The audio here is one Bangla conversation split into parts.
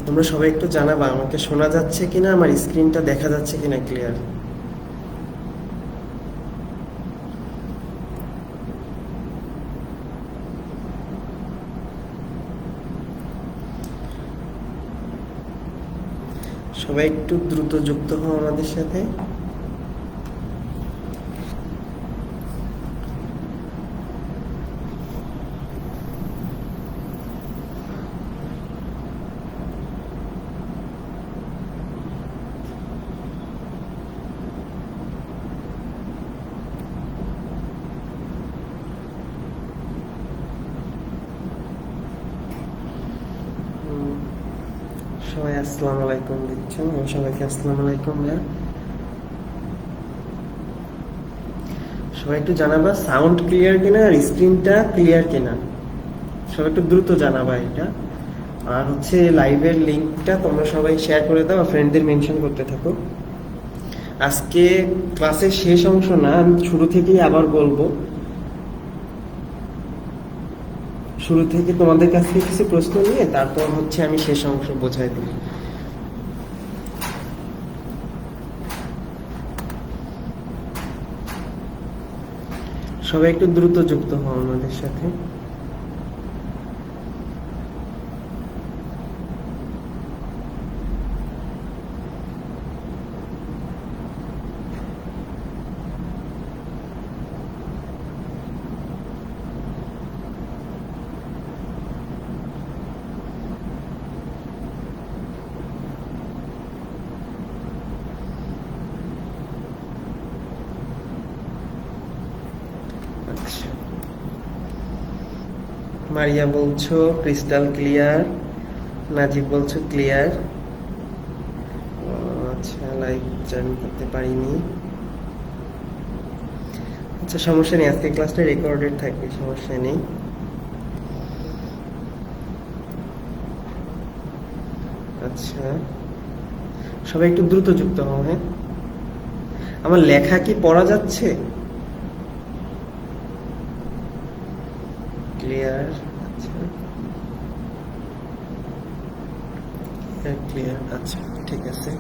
তোমরা সবাই একটু জানাবা আমাকে শোনা যাচ্ছে কিনা, আমার স্ক্রিনটা দেখা যাচ্ছে কিনা ক্লিয়ার। সবাই একটু দ্রুত যুক্ত হও আমাদের সাথে। সবাই আসসালামু আলাইকুম দিচ্ছেন, সবাইকে আসসালামু আলাইকুম। সবাই একটু জানাবা সাউন্ড ক্লিয়ার কিনা আর স্ক্রিনটা ক্লিয়ার কিনা, সবাই একটু দ্রুত জানাবা এটা। আর হচ্ছে লাইভের লিঙ্কটা তোমরা সবাই শেয়ার করে দাও, ফ্রেন্ডদের মেনশন করতে থাকো। আজকে ক্লাসের শেষ অংশ না, আমি শুরু থেকেই আবার বলবো, শুরু থেকে তোমাদের কাছ থেকে কিছু প্রশ্ন নিয়ে তারপর হচ্ছে আমি শেষ অংশ বোঝাই দিই। সবাই একটু দ্রুত যুক্ত হও আমাদের সাথে। আচ্ছা, মারিয়া বলছো ক্রিস্টাল ক্লিয়ার, নাজিব বলছো ক্লিয়ার। আচ্ছা, লাইভ জয়েন করতে পারিনি। আচ্ছা, সমস্যা নেই, আজকে ক্লাসটা রেকর্ডেড থাকবে, সমস্যা নেই। আচ্ছা, সবাই একটু দ্রুত যুক্ত হও। হ্যাঁ, আমার লেখা কি পড়া যাচ্ছে? ক্লিয়ার? আচ্ছা, ক্লিয়ার। আচ্ছা, ঠিক আছে।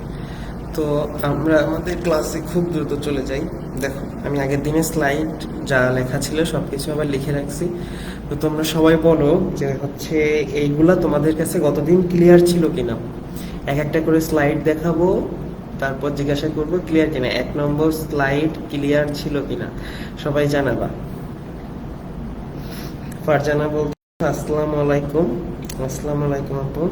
তো আমরা আমাদের ক্লাসে খুব দ্রুত চলে যাই। দেখো, আমি আগের দিনে স্লাইড যা লেখা ছিল সবকিছু আবার লিখে রাখছি। তো তোমরা সবাই বলো যে হচ্ছে এইগুলা তোমাদের কাছে গতদিন ক্লিয়ার ছিল কিনা। এক একটা করে স্লাইড দেখাবো, তারপর জিজ্ঞাসা করবো ক্লিয়ার কিনা। 1 নম্বর স্লাইড ক্লিয়ার ছিল কিনা সবাই জানাবা। ফারজানা বলতে আসসালামু আলাইকুম। আসসালামু আলাইকুম আপু।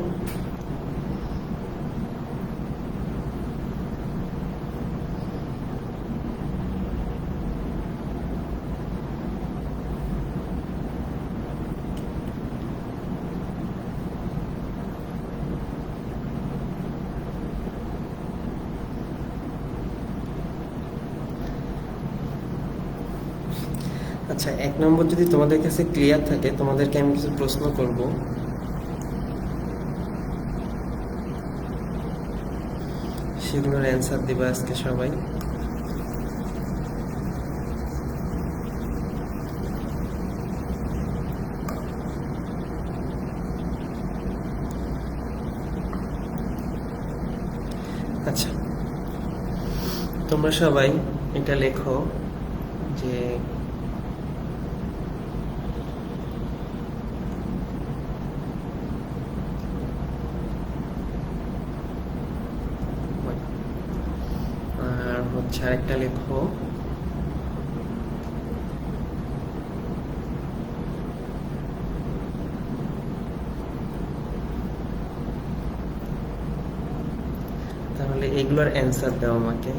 আচ্ছা, 1 নম্বর যদি তোমাদের কাছে ক্লিয়ার থাকে, তোমাদেরকে আমি কিছু প্রশ্ন করব। সেগুলোর অ্যান্সার দিবা আজকে সবাই। আচ্ছা, তোমরা সবাই এটা লেখো যে আর হচ্ছে আরেকটা লেখো তাহলে এগুলোর অ্যান্সার দাও আমাকে।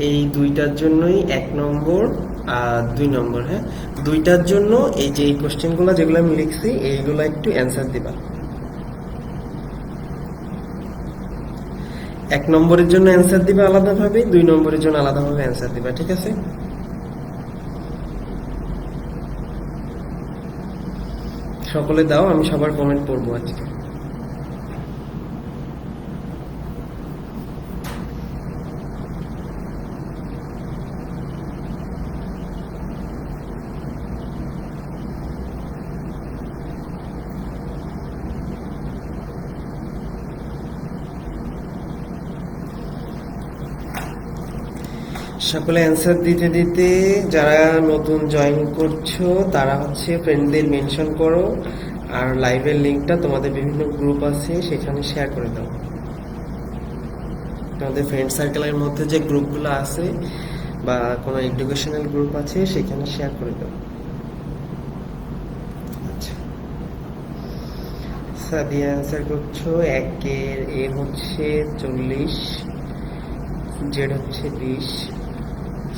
এই দুইটার জন্যই 1 নম্বর আর 2 নম্বর। হ্যাঁ, দুইটার জন্য এই যে এই কোশ্চেনগুলো যেগুলো আমি লিখছি এইগুলো একটু অ্যান্সার দিবা। 1 নম্বরের জন্য অ্যান্সার দিবা আলাদাভাবে, 2 নম্বরের জন্য আলাদাভাবে অ্যান্সার দিবা, ঠিক আছে? সকলে দাও, আমি সবার কমেন্ট পড়বো আজকে। সকলে অ্যান্সার দিতে দিতে যারা নতুন জয়েন করছো তারা হচ্ছে ফ্রেন্ডদের মেনশন করো, আর লাইভের লিঙ্কটা তোমাদের বিভিন্ন গ্রুপ আছে সেখানে শেয়ার করে দাও। তোমাদের ফ্রেন্ড সার্কেলের মধ্যে যে গ্রুপগুলো আছে বা কোনো এডুকেশনাল গ্রুপ আছে সেখানে শেয়ার করে দাও। আচ্ছা, সাদিয়া অ্যান্সার করছো। একের এ হচ্ছে 40, জেড হচ্ছে 20,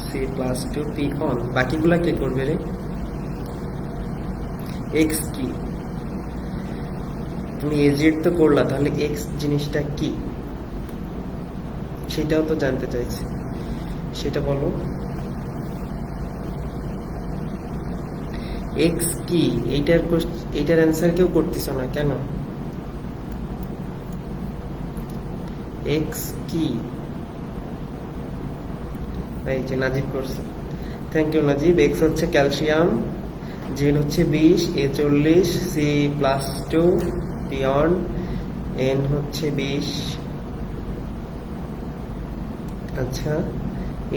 C+2 পি অন। বাকিগুলা কে করবে রে? এক্স কি? তুমি এজেড তো করলা, তাহলে এক্স জিনিসটা কি সেটাও তো জানতে চাইছি, সেটা বলো। এক্স কি? এইটার অ্যান্সার কেউ করতেছ না কেন? এক্স কি? এই যে নাজিব করছে, থ্যাংক ইউ নাজিব। এক্স হচ্ছে ক্যালসিয়াম, জেড হচ্ছে 20, এ 40, C+2 পিয়ন, এন হচ্ছে 20। আচ্ছা,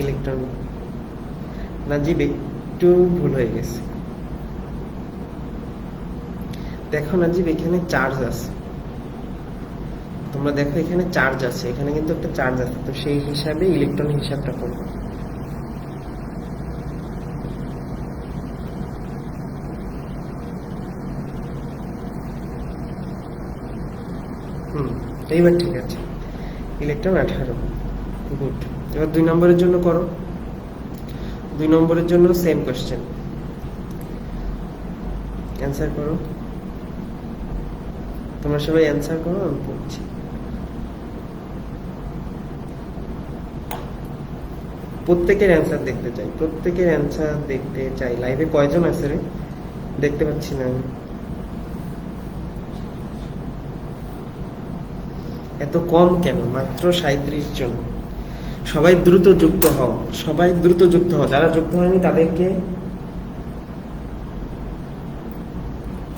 ইলেকট্রন। নাজিব একটু ভুল হয়ে গেছে। দেখো নাজিব, এখানে চার্জ আছে, তোমরা দেখো এখানে চার্জ আছে, এখানে কিন্তু একটা চার্জ আছে, তো সেই হিসাবে ইলেকট্রন হিসাবটা করবো। এইবার ঠিক আছে, ইলেকট্রন 18। গুড। এবার 2 নম্বরের জন্য করো। 2 নম্বরের জন্য সেম কোশ্চেন, অ্যান্সার করো। তোমরা সবাই অ্যান্সার করো, আমি পড়ছি। প্রত্যেকের অ্যান্সার দেখতে চাই, প্রত্যেকের অ্যান্সার দেখতে চাই। লাইভে কয়জন আছে রে? দেখতে পাচ্ছি না আমি। এত কম কেন? মাত্র 37 জন। সবাই দ্রুত যুক্ত হও, সবাই দ্রুত যুক্ত হও। যারা যুক্ত হয়নি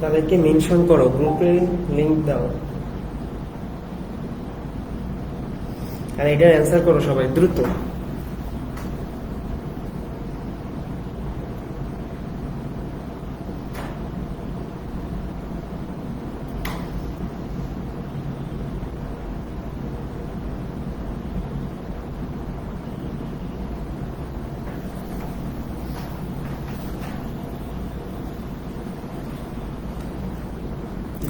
তাদেরকে মেনশন করো, গ্রুপে লিংক দাও, আর এটার অ্যান্সার করো সবাই দ্রুত।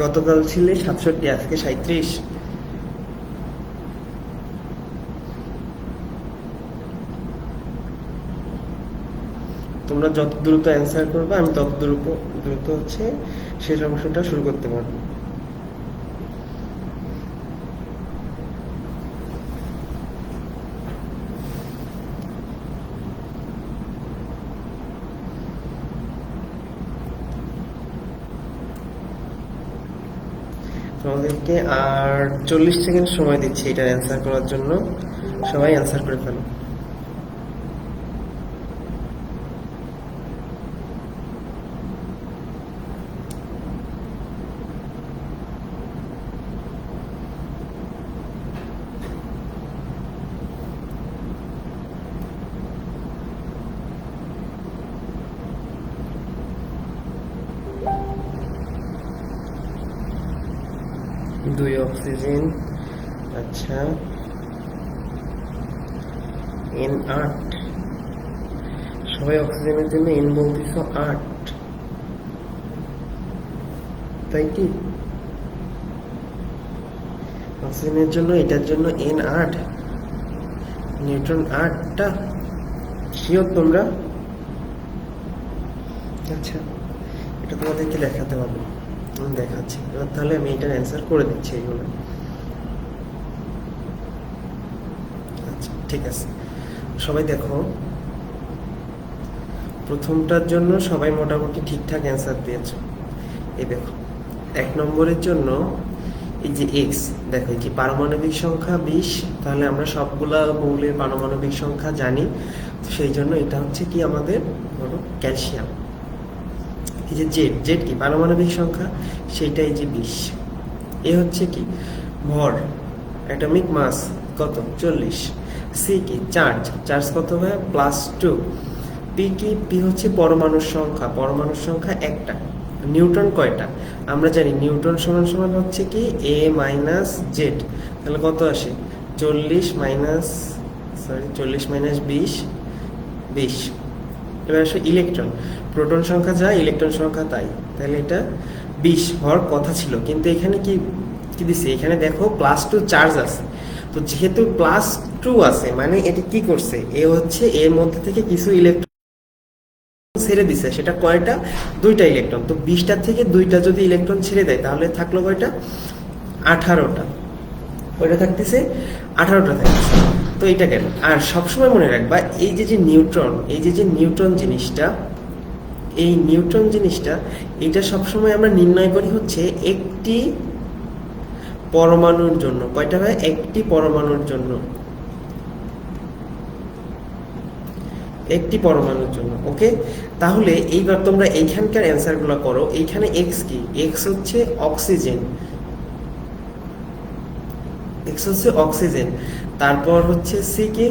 গতকাল ছিলে 67, আজকে 37। তোমরা যত দ্রুত অ্যান্সার করবে আমি তত দ্রুত হচ্ছে শেষ অংশটা শুরু করতে পারবো। তোমাদেরকে আর 40 সেকেন্ড সময় দিচ্ছি এটা অ্যান্সার করার জন্য। সবাই অ্যান্সার করে ফেলো। দুই অক্সিজেন। আচ্ছা, N8। সবাই অক্সিজেনের জন্য N বলতেছ 8, তাই কি? অক্সিজেনের জন্য এটার জন্য N8, নিউট্রন 8টা। শিওর তোমরা? আচ্ছা, এটা তোমাদেরকে দেখাতে হবে, আমি দেখাচ্ছি। এবার তাহলে আমি এটার অ্যান্সার করে দিচ্ছি এগুলো। আচ্ছা ঠিক আছে, সবাই দেখো। প্রথমটার জন্য সবাই মোটামুটি ঠিকঠাক অ্যান্সার দিয়েছ, এই দেখো 1 নম্বরের জন্য এই যে এক্স, দেখো এই যে পারমাণবিক সংখ্যা 20, তাহলে আমরা সবগুলা মৌলের পারমাণবিক সংখ্যা জানি, তো সেই জন্য এটা হচ্ছে কি আমাদের ধরো ক্যালসিয়াম। এই যে জেড, জেড কি পারমাণবিক সংখ্যা, সেইটাই যে 20। এ হচ্ছে কি ভর, অ্যাটমিক মাস কত 40। সি কি চার্জ, চার্জ কত হয় +2। পি কি, পি হচ্ছে পরমাণুর সংখ্যা, পরমাণুর সংখ্যা একটা। নিউটন কয়টা, আমরা জানি নিউটন সমান সমান হচ্ছে কি এ মাইনাস জেড, তাহলে কত আসে 40 মাইনাস 20 20। এবার আসে ইলেকট্রন, প্রোটন সংখ্যা যা ইলেকট্রন সংখ্যা তাই, তাহলে এটা 20 হওয়ার কথা ছিল, কিন্তু এখানে কি কি দিছে, এখানে দেখো +2 চার্জ আছে, তো যেহেতু +2 আছে মানে এটি কি করছে, এ হচ্ছে এর মধ্যে থেকে কিছু ইলেকট্রন ছেড়ে দিছে, সেটা কয়টা, 2টা ইলেকট্রন। তো 20টা থেকে 2টা যদি ইলেকট্রন ছেড়ে দেয় তাহলে থাকলো কয়টা, 18টা। ওইটা থাকতেছে 18টা থাকতেছে। তো এটা কেন, আর সবসময় মনে রাখবা এই যে যে নিউট্রন, এই যে যে নিউট্রন জিনিসটা, এই নিউট্রন জিনিসটা এটা সবসময় আমরা নির্ণয় করি হচ্ছে একটি পরমাণুর জন্য। কয়টা হয়, একটি পরমাণুর জন্য, একটি পরমাণুর জন্য। ওকে, তাহলে এইবার তোমরা এইখানকার অ্যান্সারগুলো করো। এইখানে এক্স কি, এক্স হচ্ছে অক্সিজেন, এক্স হচ্ছে অক্সিজেন। তারপর হচ্ছে সি কি,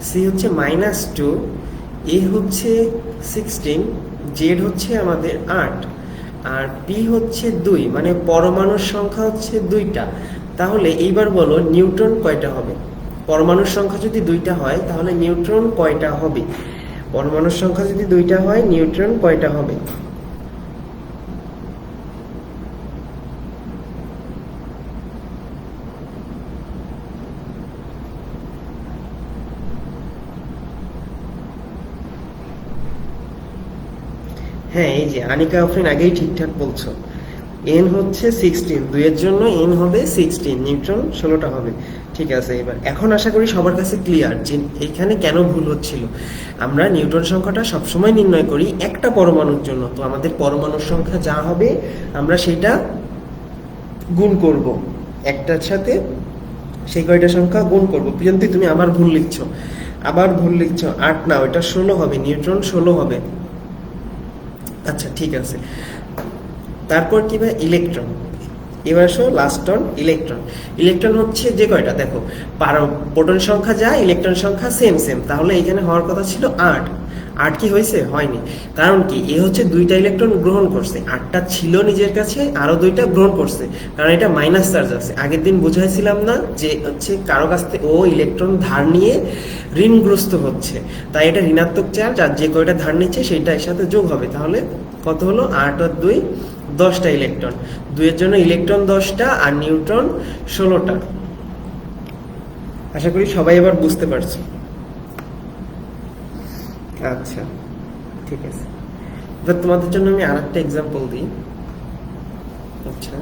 সি হচ্ছে -2, এ হচ্ছে 16, জেড হচ্ছে আমাদের 8, আর পি হচ্ছে 2, মানে পরমাণুর সংখ্যা হচ্ছে 2টা। তাহলে এইবার বলো নিউট্রন কয়টা হবে, পরমাণুর সংখ্যা যদি 2টা হয় তাহলে নিউট্রন কয়টা হবে, পরমাণুর সংখ্যা যদি 2টা হয় নিউট্রন কয়টা হবে। হ্যাঁ, এই যে আনিকা আফরিন আগেই ঠিকঠাক বলছো, এন হচ্ছে 16, 2 এর জন্য এন হবে 16, নিউট্রন 16টা হবে। ঠিক আছে, এবার এখন আশা করি সবার কাছে ক্লিয়ার যে এইখানে কেন ভুল হচ্ছিল। আমরা নিউটন সংখ্যাটা সবসময় নির্ণয় করি একটা পরমাণুর জন্য, তো আমাদের পরমাণুর সংখ্যা যা হবে আমরা সেটা গুণ করব একটার সাথে, সেই কয়টা সংখ্যা গুণ করব। প্রিয়ন্তী তুমি আবার ভুল লিখছো, আবার ভুল লিখছো, 8 না ওইটা 16 হবে, নিউট্রন 16 হবে। আচ্ছা ঠিক আছে, তারপর কি ভাই ইলেকট্রন। এবার আসো লাস্ট অন ইলেকট্রন। ইলেকট্রন হচ্ছে যে কয়টা, দেখো প্রোটন সংখ্যা যা ইলেকট্রন সংখ্যা সেম সেম, তাহলে এখানে হওয়ার কথা ছিল 8, 8 কি হয়েছে, হয়নি। কারণ কি, এ হচ্ছে 2টা ইলেকট্রন গ্রহণ করছে, 8টা ছিল নিজের কাছে, আরো 2টা গ্রহণ করছে, কারণ এটা মাইনাস চার্জ আছে। আগের দিন বুঝাইছিলাম না যে হচ্ছে কারো কাছ থেকে ও ইলেকট্রন ধার নিয়ে ঋণগ্রস্ত হচ্ছে, তাই এটা ঋণাত্মক চার্জ, আর যে কয়টা ধার নিচ্ছে সেটা এর সাথে যোগ হবে। তাহলে কত হলো, 8 আর 2 10টা ইলেকট্রন, 2 এর জন্য ইলেকট্রন 10টা আর নিউট্রন 16টা। আশা করি সবাই এবার বুঝতে পারছো। আচ্ছা ঠিক আছে, এবার তোমাদের জন্য আমি আরেকটা এক্সাম্পল দিই। আচ্ছা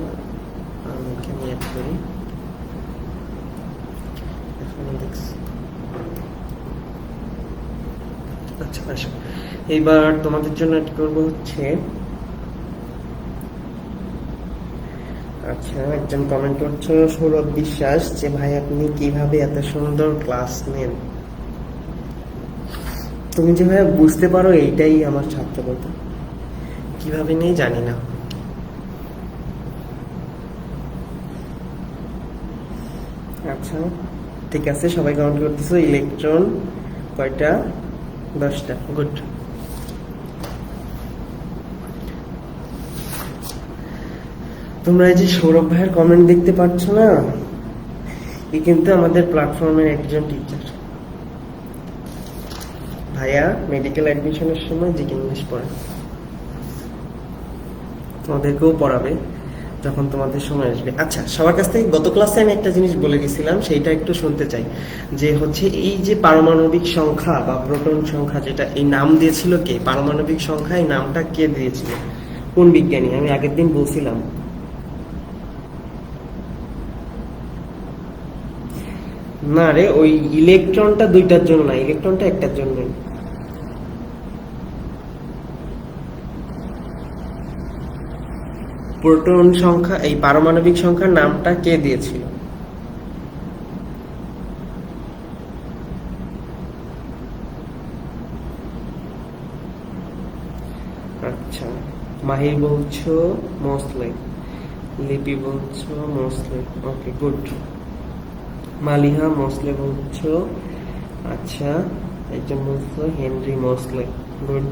আমি এখানে অ্যাড করি, আচ্ছা আসো এইবার তোমাদের জন্য অ্যাড করবো হচ্ছে, আচ্ছা একজন কমেন্ট করছো সৌরভ বিশ্বাস, যে ভাই আপনি কিভাবে এত সুন্দর ক্লাস নেন। তুমি যে ভাই বুঝতে পারো এইটাই আমার সার্থকতা, কিভাবে নেই জানি না। আচ্ছা ঠিক আছে, সবাই কমেন্ট করতেছো ইলেকট্রন কয়টা, 10টা, গুড। তোমরা এই যে সৌরভ ভাইয়ের কমেন্ট দেখতে পাচ্ছ না, এ কিন্তু আমাদের প্ল্যাটফর্মের একজন টিচার। ভাইয়া মেডিকেল অ্যাডমিশনের সময় যে ইংলিশ পড়ে, তোমাদেরকেও পড়াবে যখন তোমাদের সময় আসবে। আচ্ছা সবার কাছ থেকে গত ক্লাসে আমি একটা জিনিস বলে গেছিলাম, সেইটা একটু শুনতে চাই, যে হচ্ছে এই যে পারমাণবিক সংখ্যা বা প্রোটন সংখ্যা, যেটা এই নাম দিয়েছিল কে, পারমাণবিক সংখ্যা এই নামটা কে দিয়েছিল, কোন বিজ্ঞানী, আমি আগের দিন বলছিলাম। না রে, ওই ইলেকট্রনটা 2টার জন্য না, ইলেকট্রনটা একটার জন্য। প্রোটন সংখ্যা, এই পারমাণবিক সংখ্যার নামটা কে দিয়েছিল? আচ্ছা, মাহির বলছো মোসলে, লিপি বলছো Moseley, okay good. Maliha Moseley বলছো, আচ্ছা একজন বলছো Henry Moseley, good.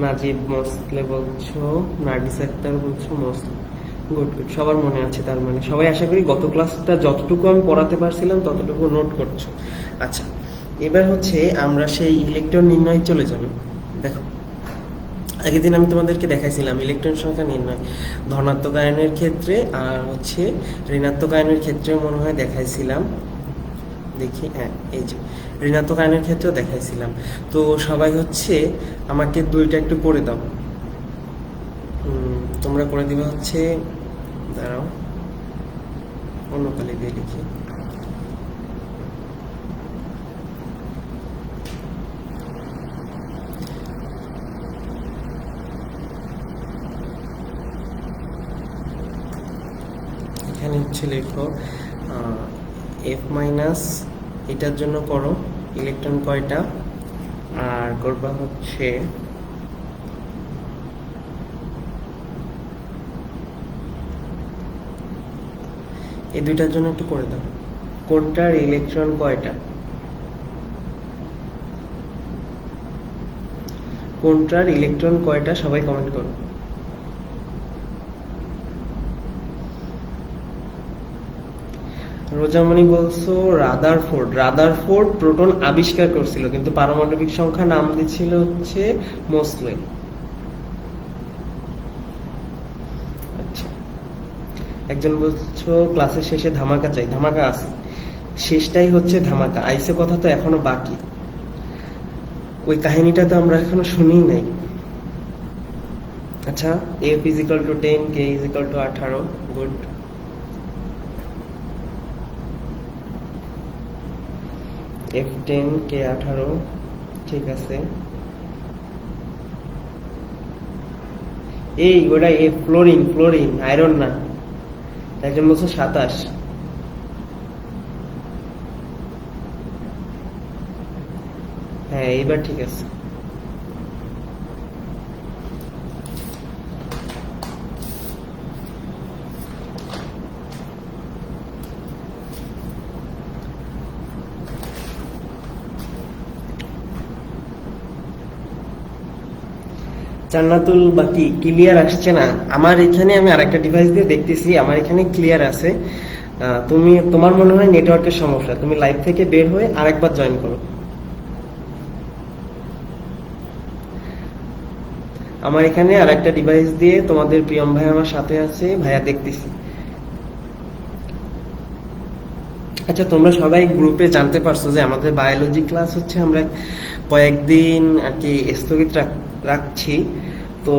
Najib Moseley বলছো, নার্গিস আক্তার বলছো মোসলে, গুড গুড, সবার মনে আছে তার মানে। সবাই আশা করি গত ক্লাসটা যতটুকু আমি পড়াতে পারছিলাম ততটুকু নোট করছো। আচ্ছা, এবার হচ্ছে আমরা সেই ইলেকট্রন নির্ণয় চলে যাব। দেখো, আগের দিন আমি তোমাদেরকে দেখাইছিলাম ইলেকট্রন সংখ্যা নির্ণয় ধনাত্মক আয়নের ক্ষেত্রে, আর হচ্ছে ঋণাত্মক আয়নের ক্ষেত্রেও মনে হয় দেখাইছিলাম। দেখি, হ্যাঁ এই যে ঋণাত্মক আয়নের ক্ষেত্রেও দেখাইছিলাম। তো সবাই হচ্ছে আমাকে দুইটা একটু করে দাও। তোমরা করে দিবে হচ্ছে, দাঁড়াও অন্য কালি দিয়ে লিখি। এখানে হচ্ছে লেখো এফ মাইনাস, এটার জন্য করো ইলেকট্রন কয়টা, আর করবা হচ্ছে এই দুইটার জন্য একটু করে দাও, কোনটার ইলেকট্রন কয়টা, কোনটার ইলেকট্রন কয়টা, সবাই কমেন্ট করো। রোজামণি বলছো রাদারফোর্ড, রাদারফোর্ড প্রোটন আবিষ্কার করছিল কিন্তু পারমাণবিক সংখ্যা নাম দিচ্ছিল হচ্ছে মোসলে। আচ্ছা, একজন বলছো ক্লাসের শেষে ধামাকা চাই, ধামাকা আছে, শেষটাই হচ্ছে ধামাকা, আইসে কথা তো এখনো বাকি, ওই কাহিনীটা তো আমরা এখনো শুনি নাই। আচ্ছা, F is equal to 10, K is equal to 18, good. F10 কে 18, ঠিক আছে। এই ওটা ফ্লোরিন, ফ্লোরিন আয়রন না। একজন বলছো 27, হ্যাঁ এইবার ঠিক আছে। জান্নাতুল বাকি ক্লিয়ার আসছে না আমার এখানে, আমি আরেকটা ডিভাইস দিয়ে দেখতেছি, আমার এখানে ক্লিয়ার আছে। তুমি, তোমার মনে হয় নেটওয়ার্কের সমস্যা, তুমি লাইভ থেকে বের হয়ে আরেকবার জয়েন করো। আমার এখানে আরেকটা ডিভাইস দিয়ে তোমাদের প্রিয়ম ভাই আমার সাথে আছে, ভাইয়া দেখতেছি। আচ্ছা, তোমরা সবাই গ্রুপে জানতে পারছো যে আমাদের বায়োলজি ক্লাস হচ্ছে আমরা কয়েকদিন আর কি স্থগিত রাখছি। তো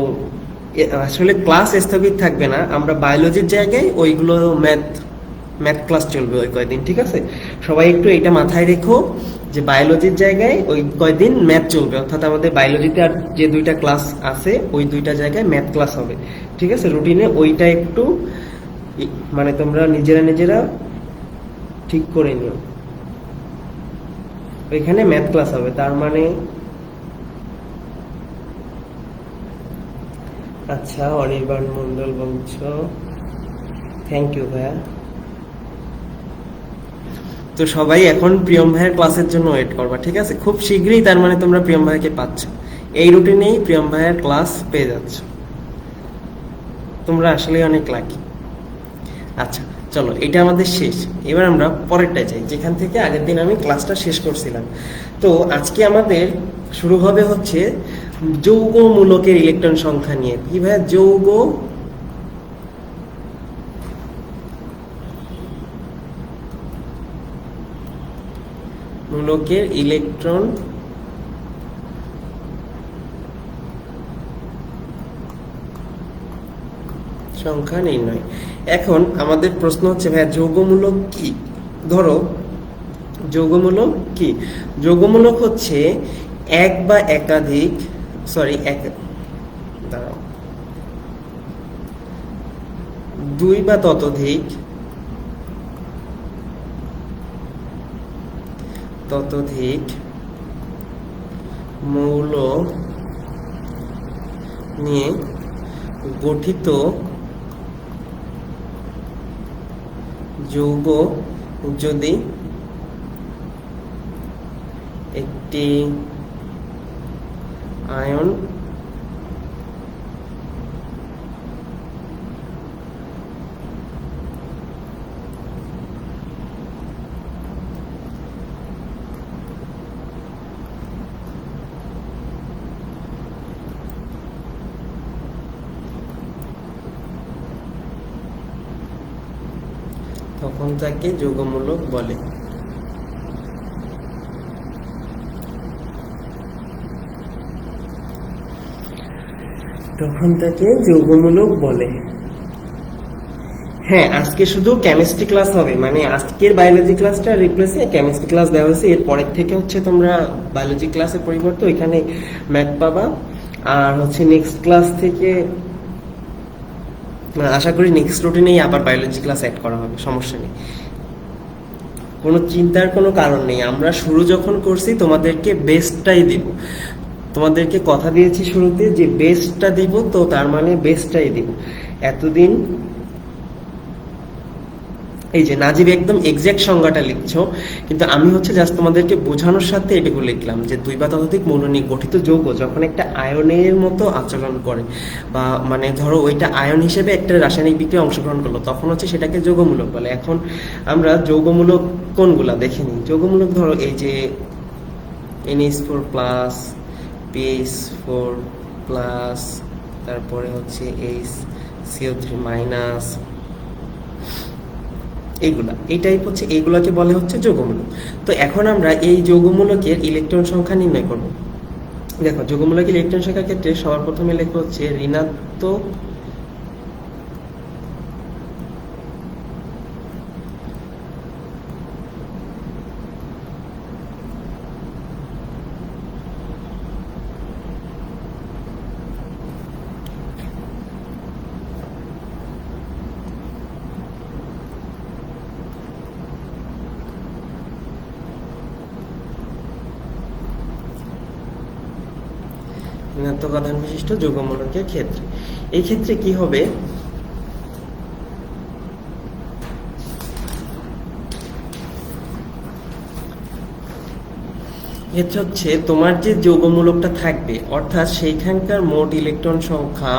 আসলে ক্লাস স্থগিত থাকবে না, আমরা বায়োলজির জায়গায় ওইগুলো ম্যাথ ক্লাস চলবে ওই কয়েকদিন, ঠিক আছে? সবাই একটু এটা মাথায় রেখো যে বায়োলজির জায়গায় ওই কয়েকদিন ম্যাথ চলবে, অর্থাৎ আমাদের বায়োলজিতে আর যে দুইটা ক্লাস আছে ওই দুইটা জায়গায় ম্যাথ ক্লাস হবে, ঠিক আছে? রুটিনে ওইটা একটু মানে তোমরা নিজেরা ঠিক করে নিও, ওইখানে ম্যাথ ক্লাস হবে, তার মানে। আচ্ছা, অনির্বাণ মন্ডল বলছো, থ্যাংক ইউ ভাইয়া। তো সবাই এখন প্রিয়ম ভাইয়ের ক্লাসের জন্য ওয়েট করবা, ঠিক আছে? খুব শীঘ্রই তার মানে তোমরা প্রিয়ম ভাইকে পাচ্ছ, এই রুটিনেই প্রিয়ম ভাইয়ের ক্লাস পেয়ে যাচ্ছ, তোমরা আসলে অনেক লাকি। আচ্ছা চলো, এটা আমাদের শেষ, এবার আমরা পরেরটায় যাই যেখান থেকে আগের দিন আমি ক্লাসটা শেষ করছিলাম। তো আজকে আমাদের শুরু হবে হচ্ছে যৌগ মূলকের ইলেকট্রন সংখ্যা নিয়ে। কি ভাইয়া? যৌগ মূলকের ইলেকট্রন সংখ্যা নির্ণয়। এখন আমাদের প্রশ্ন হচ্ছে ভাইয়া যৌগমূলক কি? ধরো যৌগমূলক কি? যৌগমূলক হচ্ছে এক বা একাধিক, দাঁড়াও, দুই বা ততোধিক মৌল নিয়ে গঠিত যৌগ যদি একটি আয়ন তখন তাকে যৌগমূলক বলে। হ্যাঁ, আজকে শুধু কেমিস্ট্রি ক্লাস হবে, মানে আজকের বায়োলজি ক্লাসটা রিপ্লেসে কেমিস্ট্রি ক্লাস দেওয়া হয়েছে। এর পরের থেকে হচ্ছে তোমরা বায়োলজি ক্লাসের পরিবর্তে ওইখানে ম্যাথ পাবা। আর হচ্ছে নেক্সট ক্লাস থেকে আশা করি নেক্সট রুটিনেই আবার বায়োলজি ক্লাস অ্যাড করা হবে, সমস্যা নেই, কোনো চিন্তার কোনো কারণ নেই। আমরা শুরু যখন করছি তোমাদেরকে বেস্টটাই দিব, তোমাদেরকে কথা দিয়েছি শুরুতে যে বেস্টটা দিব, তো তার মানে বেস্টটাই দিব। এতদিন এই যে নাজিব একদম এক্সাক্ট সংজ্ঞাটা লিখছো, কিন্তু আমি হচ্ছে জাস্ট তোমাদেরকে বোঝানোর সাথে এটুকু লিখলাম যে দুই বা ততোধিক মৌল নিয়ে গঠিত যৌগ যখন একটা আয়নের মতো আচরণ করে, বা মানে ধরো ওইটা আয়ন হিসেবে একটা রাসায়নিক বিক্রিয়ায় অংশগ্রহণ করলো, তখন হচ্ছে সেটাকে যৌগমূলক বলে। এখন আমরা যৌগমূলক কোনগুলা দেখে নিই। যৌগমূলক ধরো এই যে NH4+, PH4+, তারপরে হচ্ছে HCO3-, এইগুলা, এই টাইপ হচ্ছে, এইগুলাকে বলে হচ্ছে যৌগমূলক। তো এখন আমরা এই যৌগমূলকের ইলেকট্রন সংখ্যা নির্ণয় করব। দেখো, যৌগমূলকের ইলেকট্রন সংখ্যার ক্ষেত্রে সবার প্রথমে লেখা হচ্ছে ঋণাত্মক আধান বিশিষ্ট যৌগমূলকের ক্ষেত্রে, এই ক্ষেত্রে কি হবে, এটা হচ্ছে তোমার যে যৌগমূলকটা থাকবে, অর্থাৎ সেইখানকার মোট ইলেকট্রন সংখ্যা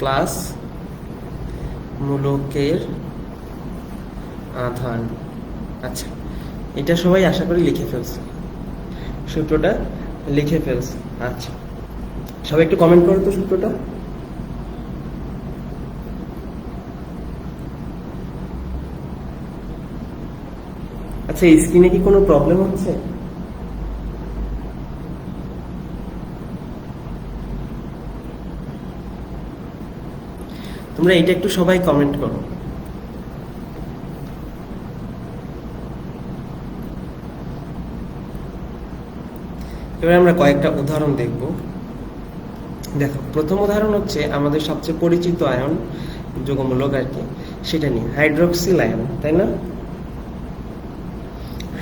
প্লাস মূলকের আধান। আচ্ছা, এটা সবাই আশা করি লিখে ফেলছে, সূত্রটা লিখে ফেলছে। আচ্ছা, সবাই একটু কমেন্ট করো তো সূত্রটা। আচ্ছা, স্ক্রিনে কি কোনো প্রবলেম হচ্ছে? তোমরা এটা একটু সবাই কমেন্ট করো। এবার আমরা কয়েকটা উদাহরণ দেখব। দেখো, প্রথম উদাহরণ হচ্ছে আমাদের সবচেয়ে পরিচিত আয়ন, যৌগমূলক আর কি, সেটা নিয়ে হাইড্রক্সিল আয়ন, তাই না?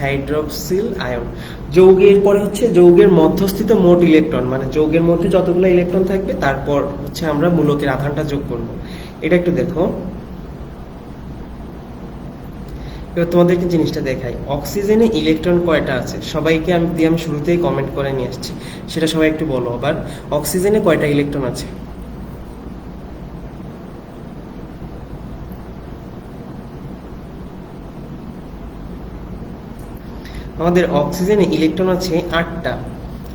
হাইড্রক্সিল আয়ন যৌগের পরে হচ্ছে যৌগের মধ্যস্থিত মোট ইলেকট্রন, মানে যৌগের মধ্যে যতগুলো ইলেকট্রন থাকবে তারপর হচ্ছে আমরা মূলকের আধানটা যোগ করব। এটা একটু দেখো। এবার তোমাদেরকে জিনিসটা দেখাই, অক্সিজেনে ইলেকট্রন কয়টা আছে? সবাইকে আমি শুরুতেই কমেন্ট করে নিয়ে আসছি, সেটা সবাই একটু বলো। আবার অক্সিজেনে কয়টা ইলেকট্রন আছে? আমাদের অক্সিজেনে ইলেকট্রন আছে 8টা,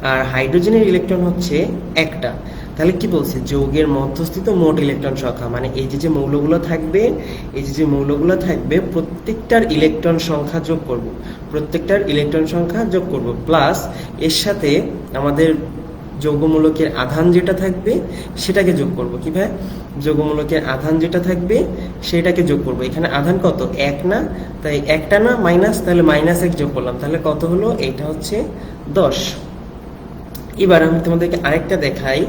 আর হাইড্রোজেনের ইলেকট্রন হচ্ছে 1টা। তাহলে কি বলছে, যৌগের মধ্যস্থিত মোট ইলেকট্রন সংখ্যা, মানে এই যে মৌলগুলো থাকবে, এই যে মৌলগুলো থাকবে প্রত্যেকটার ইলেকট্রন সংখ্যা যোগ করব, প্লাস এর সাথে আমাদের যৌগমূলকের আধান যেটা থাকবে সেটাকে যোগ করব। কিভাবে? যৌগমূলকের আধান যেটা থাকবে সেটাকে যোগ করব। এখানে আধান কত? 1 না, তাই একটা না মাইনাস, তাহলে -1 যোগ করলাম, তাহলে কত হলো? এটা হচ্ছে 10। এবার আমি তোমাদেরকে আরেকটা দেখাই,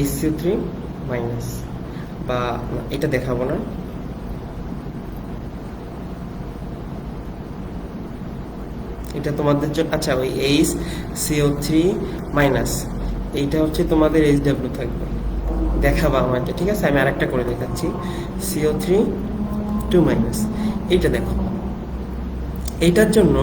HCO3 মাইনাস, বা এটা দেখাবো না, এটা তোমাদের জন্য। আচ্ছা, ওই HCO3 মাইনাস এইটা হচ্ছে তোমাদের HW থাকবে, দেখাবা আমাকে, ঠিক আছে? আমি আরেকটা করে দেখাচ্ছি, CO3 2 মাইনাস। এইটা দেখো, এইটার জন্য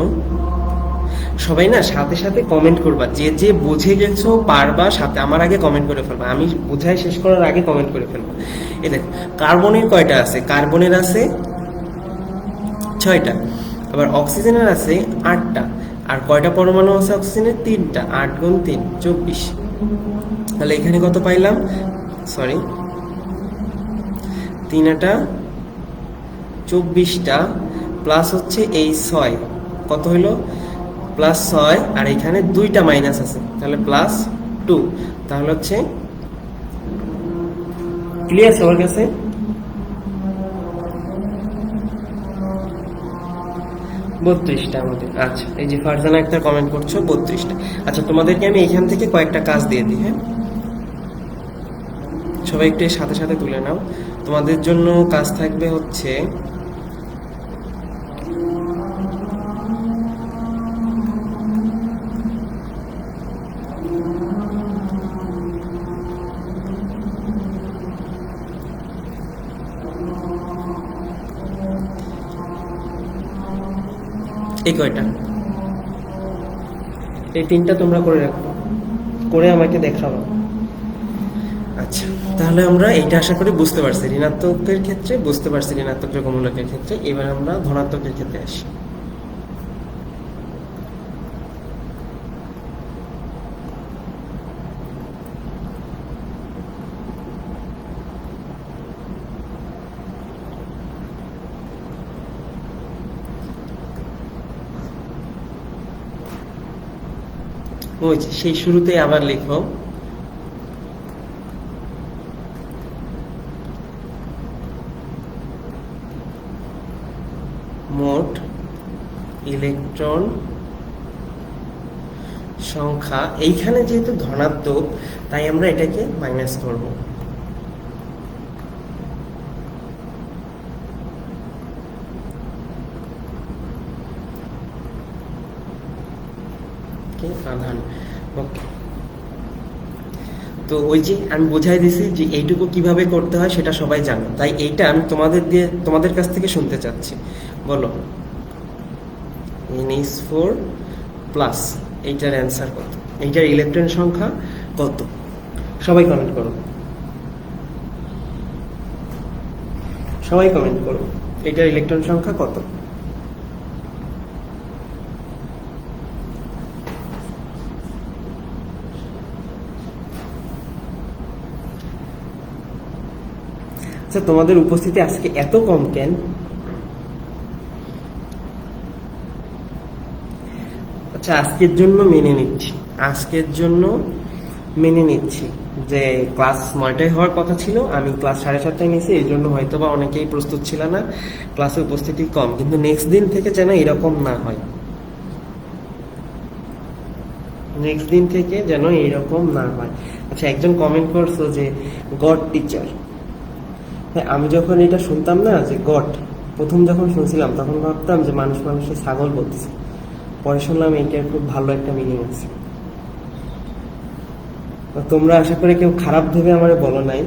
সবাই না সাথে সাথে কমেন্ট করবা, যে যে বুঝে গেছো পারবা সাথে আমার আগে কমেন্ট করে ফেলবা, আমি বুঝাই শেষ করার আগে কমেন্ট করে ফেলবা। এই দেখো, কার্বনের কয়টা আছে? কার্বনের আছে 6টা, আবার অক্সিজেনের আছে 8টা, আর কয়টা পরমাণু আছে অক্সিজেনের? 3টা, 8 গুণ 3 24। তাহলে এখানে কত পাইলাম? সরি, 3টা 24টা প্লাস হচ্ছে এই 6, কত হইলো? +6, আর এখানে 2টা মাইনাস আছে, তাহলে +2, তাহলে হচ্ছে ক্লিয়ার সবার কাছে? 32টা আমাদের। আচ্ছা, এই যে ফারজানা একটা কমেন্ট করছো 32টা। আচ্ছা, তোমাদেরকে আমি এখান থেকে কয়েকটা কাজ দিয়ে দিই, হ্যাঁ? সবাই একটু সাথে সাথে তুলে নাও। তোমাদের জন্য কাজ থাকবে হচ্ছে এই কয়টা, এই 3টা তোমরা করে রাখো, করে আমাকে দেখাবো। আচ্ছা, তাহলে আমরা এইটা আশা করি বুঝতে পারছি, ঋণাত্মকের ক্ষেত্রে বুঝতে পারছি, ঋণাত্মক যৌগমূলকের ক্ষেত্রে। এবার আমরা ধনাত্মকের ক্ষেত্রে আসি। ওই যে সেই শুরুতেই আবার লিখো, মোট ইলেকট্রন সংখ্যা। এইখানে যেহেতু ধনাত্মক তাই আমরা এটাকে মাইনাস করব। আধান, ওকে। তো ওই যে আমি বোঝাই দিছি যে এইটুকু কিভাবে করতে হয় সেটা সবাই জানো, তাই এইটা আমি তোমাদের কাছ থেকে শুনতে চাচ্ছি। বলো, NH4 প্লাস এইটার অ্যান্সার কত? এইটার ইলেকট্রন সংখ্যা কত? সবাই কমেন্ট করো, সবাই কমেন্ট করো, এইটার ইলেকট্রন সংখ্যা কত? আচ্ছা, তোমাদের উপস্থিতি আজকে এত কম কেন? আচ্ছা, আজকের জন্য মেনে নিচ্ছি যে ক্লাস 9টায় হওয়ার কথা ছিল, আমি ক্লাস 7:30টায় নিয়েছি, এই জন্য হয়তো বা অনেকেই প্রস্তুত ছিল না, ক্লাসে উপস্থিতি কম, কিন্তু নেক্সট দিন থেকে যেন এরকম না হয়, নেক্সট দিন থেকে যেন এইরকম না হয়। আচ্ছা, একজন কমেন্ট করছো যে গড টিচার। হ্যাঁ, আমি যখন এটা শুনতাম না যে গড, প্রথম যখন শুনছিলাম তখন ভাবতাম যে মানুষের ছাগল বলতেছে, পরে শুনলাম এইটার খুব ভালো একটা মিনিং আছে। তোমরা আশা করে কেউ খারাপ ভেবে আমারে বলো নাই।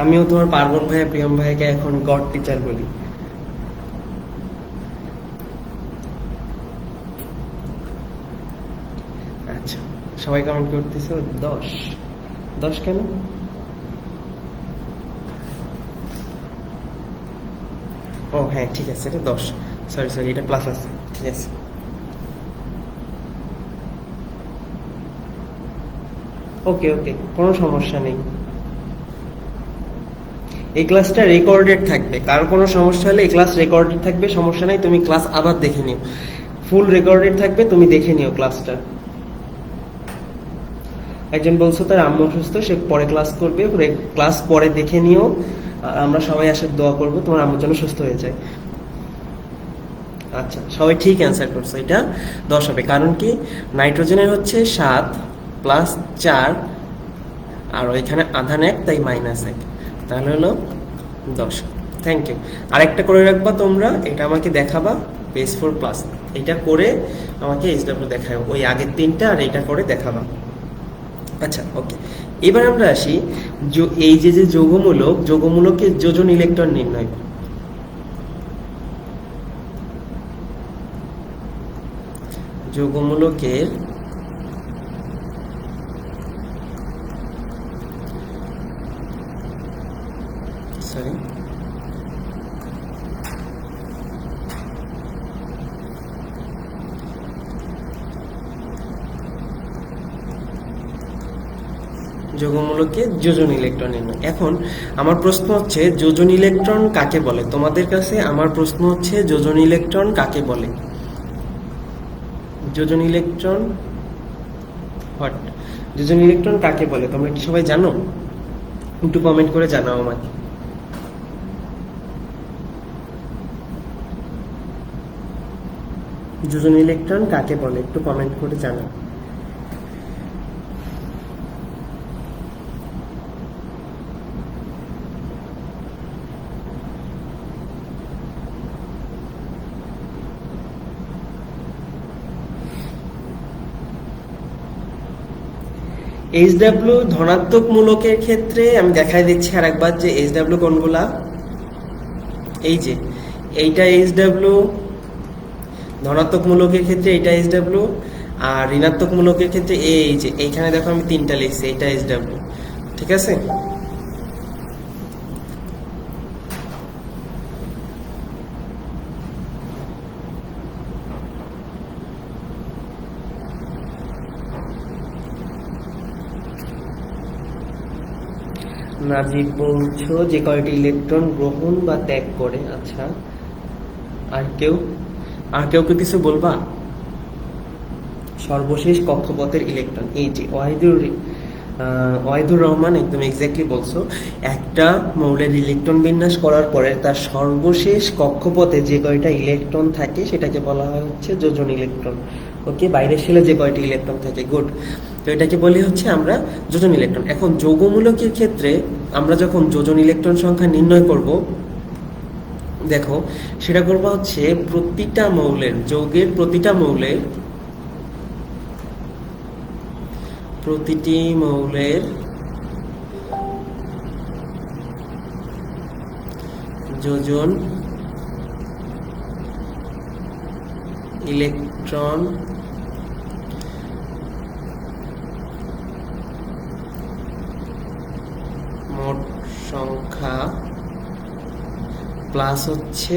আমিও তোমার পার্বণ ভাইয়া, প্রিয়ম ভাইকে এখন গড টিচার বলি। আচ্ছা, সবাই কমেন্ট করতেছো 10 কেন? ও হ্যাঁ, ঠিক আছে, এটা 10, সরি এটা প্লাস আছে, ঠিক আছে। ওকে ওকে, কোনো সমস্যা নেই। এই ক্লাসটা রেকর্ডেড থাকবে, কার কোনো সমস্যা হলে এই ক্লাস রেকর্ডেড থাকবে, সমস্যা নাই, তুমি ক্লাস আবার দেখে নিও, ফুল রেকর্ডেড থাকবে, তুমি দেখে নিও ক্লাসটা। একজন বলছো তার আম্মু অসুস্থ, সে পরে ক্লাস করবে, ক্লাস পরে দেখে নিও, আর আমরা সবাই আসে দোয়া করবো তোমার আম্মুর জন্য সুস্থ হয়ে যায়। আচ্ছা, সবাই ঠিক অ্যান্সার করছো, এটা 10 হবে, কারণ কি নাইট্রোজেনের হচ্ছে 7 প্লাস 4, আর ওইখানে আধান 1, তাই -1, তাহলে হলো 10। Thank you. আরেকটা করে রাখবা তোমরা, এটা আমাকে দেখাবা বেস 4 প্লাস, এটা করে আমাকে এইচডব্লিউ দেখাও, ওই আগের 3টা আর এটা করে দেখাবা। আচ্ছা ওকে, এবার আমরা আসি এই যে যে যৌগমূলকের যোজন ইলেকট্রন নির্ণয়। যৌগমূলকের সরি যৌগমূলকে যোজন ইলেকট্রন নির্ণয়। এখন আমার প্রশ্ন হচ্ছে যোজন ইলেকট্রন কাকে বলে? তোমাদের কাছে আমার প্রশ্ন হচ্ছে যোজন ইলেকট্রন কাকে বলে? যোজন ইলেকট্রন হোয়াট? যোজন ইলেকট্রন কাকে বলে তোমরা কি সবাই জানো? একটু কমেন্ট করে জানাও আমাকে। যোজন ইলেকট্রন কাকে বলে একটু কমেন্ট করে জানাও। এইচডব্লিউ ধনাত্মক মূলকের ক্ষেত্রে আমি দেখাই দিচ্ছি আর একবার যে এইচডব্লিউ কোনগুলা, এই যে এইটা এইচডব্লিউ, ধনাত্মক মূলকের ক্ষেত্রে এইটা এইচডব্লিউ, আর ঋণাত্মক মূলকের ক্ষেত্রে এই যে এইখানে দেখো আমি 3টা লিখছি, এইটা এইচডব্লিউ, ঠিক আছে? নাজিব বলছো যে কয়টি ইলেকট্রন গ্রহণ বা ত্যাগ করে। আচ্ছা, আর কেউ কি কিছু বলবা? সর্বশেষ কক্ষপথের ইলেকট্রন, এই যে ওয়াহিদুর রহমান একদম এক্স্যাক্টলি বলছো। একটা মৌলের ইলেকট্রন বিন্যাস করার পরে তার সর্বশেষ কক্ষপথে যে কয়টা ইলেকট্রন থাকে সেটাকে বলা হয় হচ্ছে যোজন ইলেকট্রন। ওকে, বাইরের শেলে যে কয়টি ইলেকট্রন থাকে, গুড। তো এটাকে বলি হচ্ছে আমরা যোজন ইলেকট্রন। এখন যৌগমূলকের ক্ষেত্রে আমরা যখন যোজন ইলেকট্রন সংখ্যা নির্ণয় করব, দেখো সেটা করবো হচ্ছে প্রতিটা মৌলের, যৌগের প্রতিটি মৌলের যোজন ইলেকট্রন মোট সংখ্যা প্লাস হচ্ছে,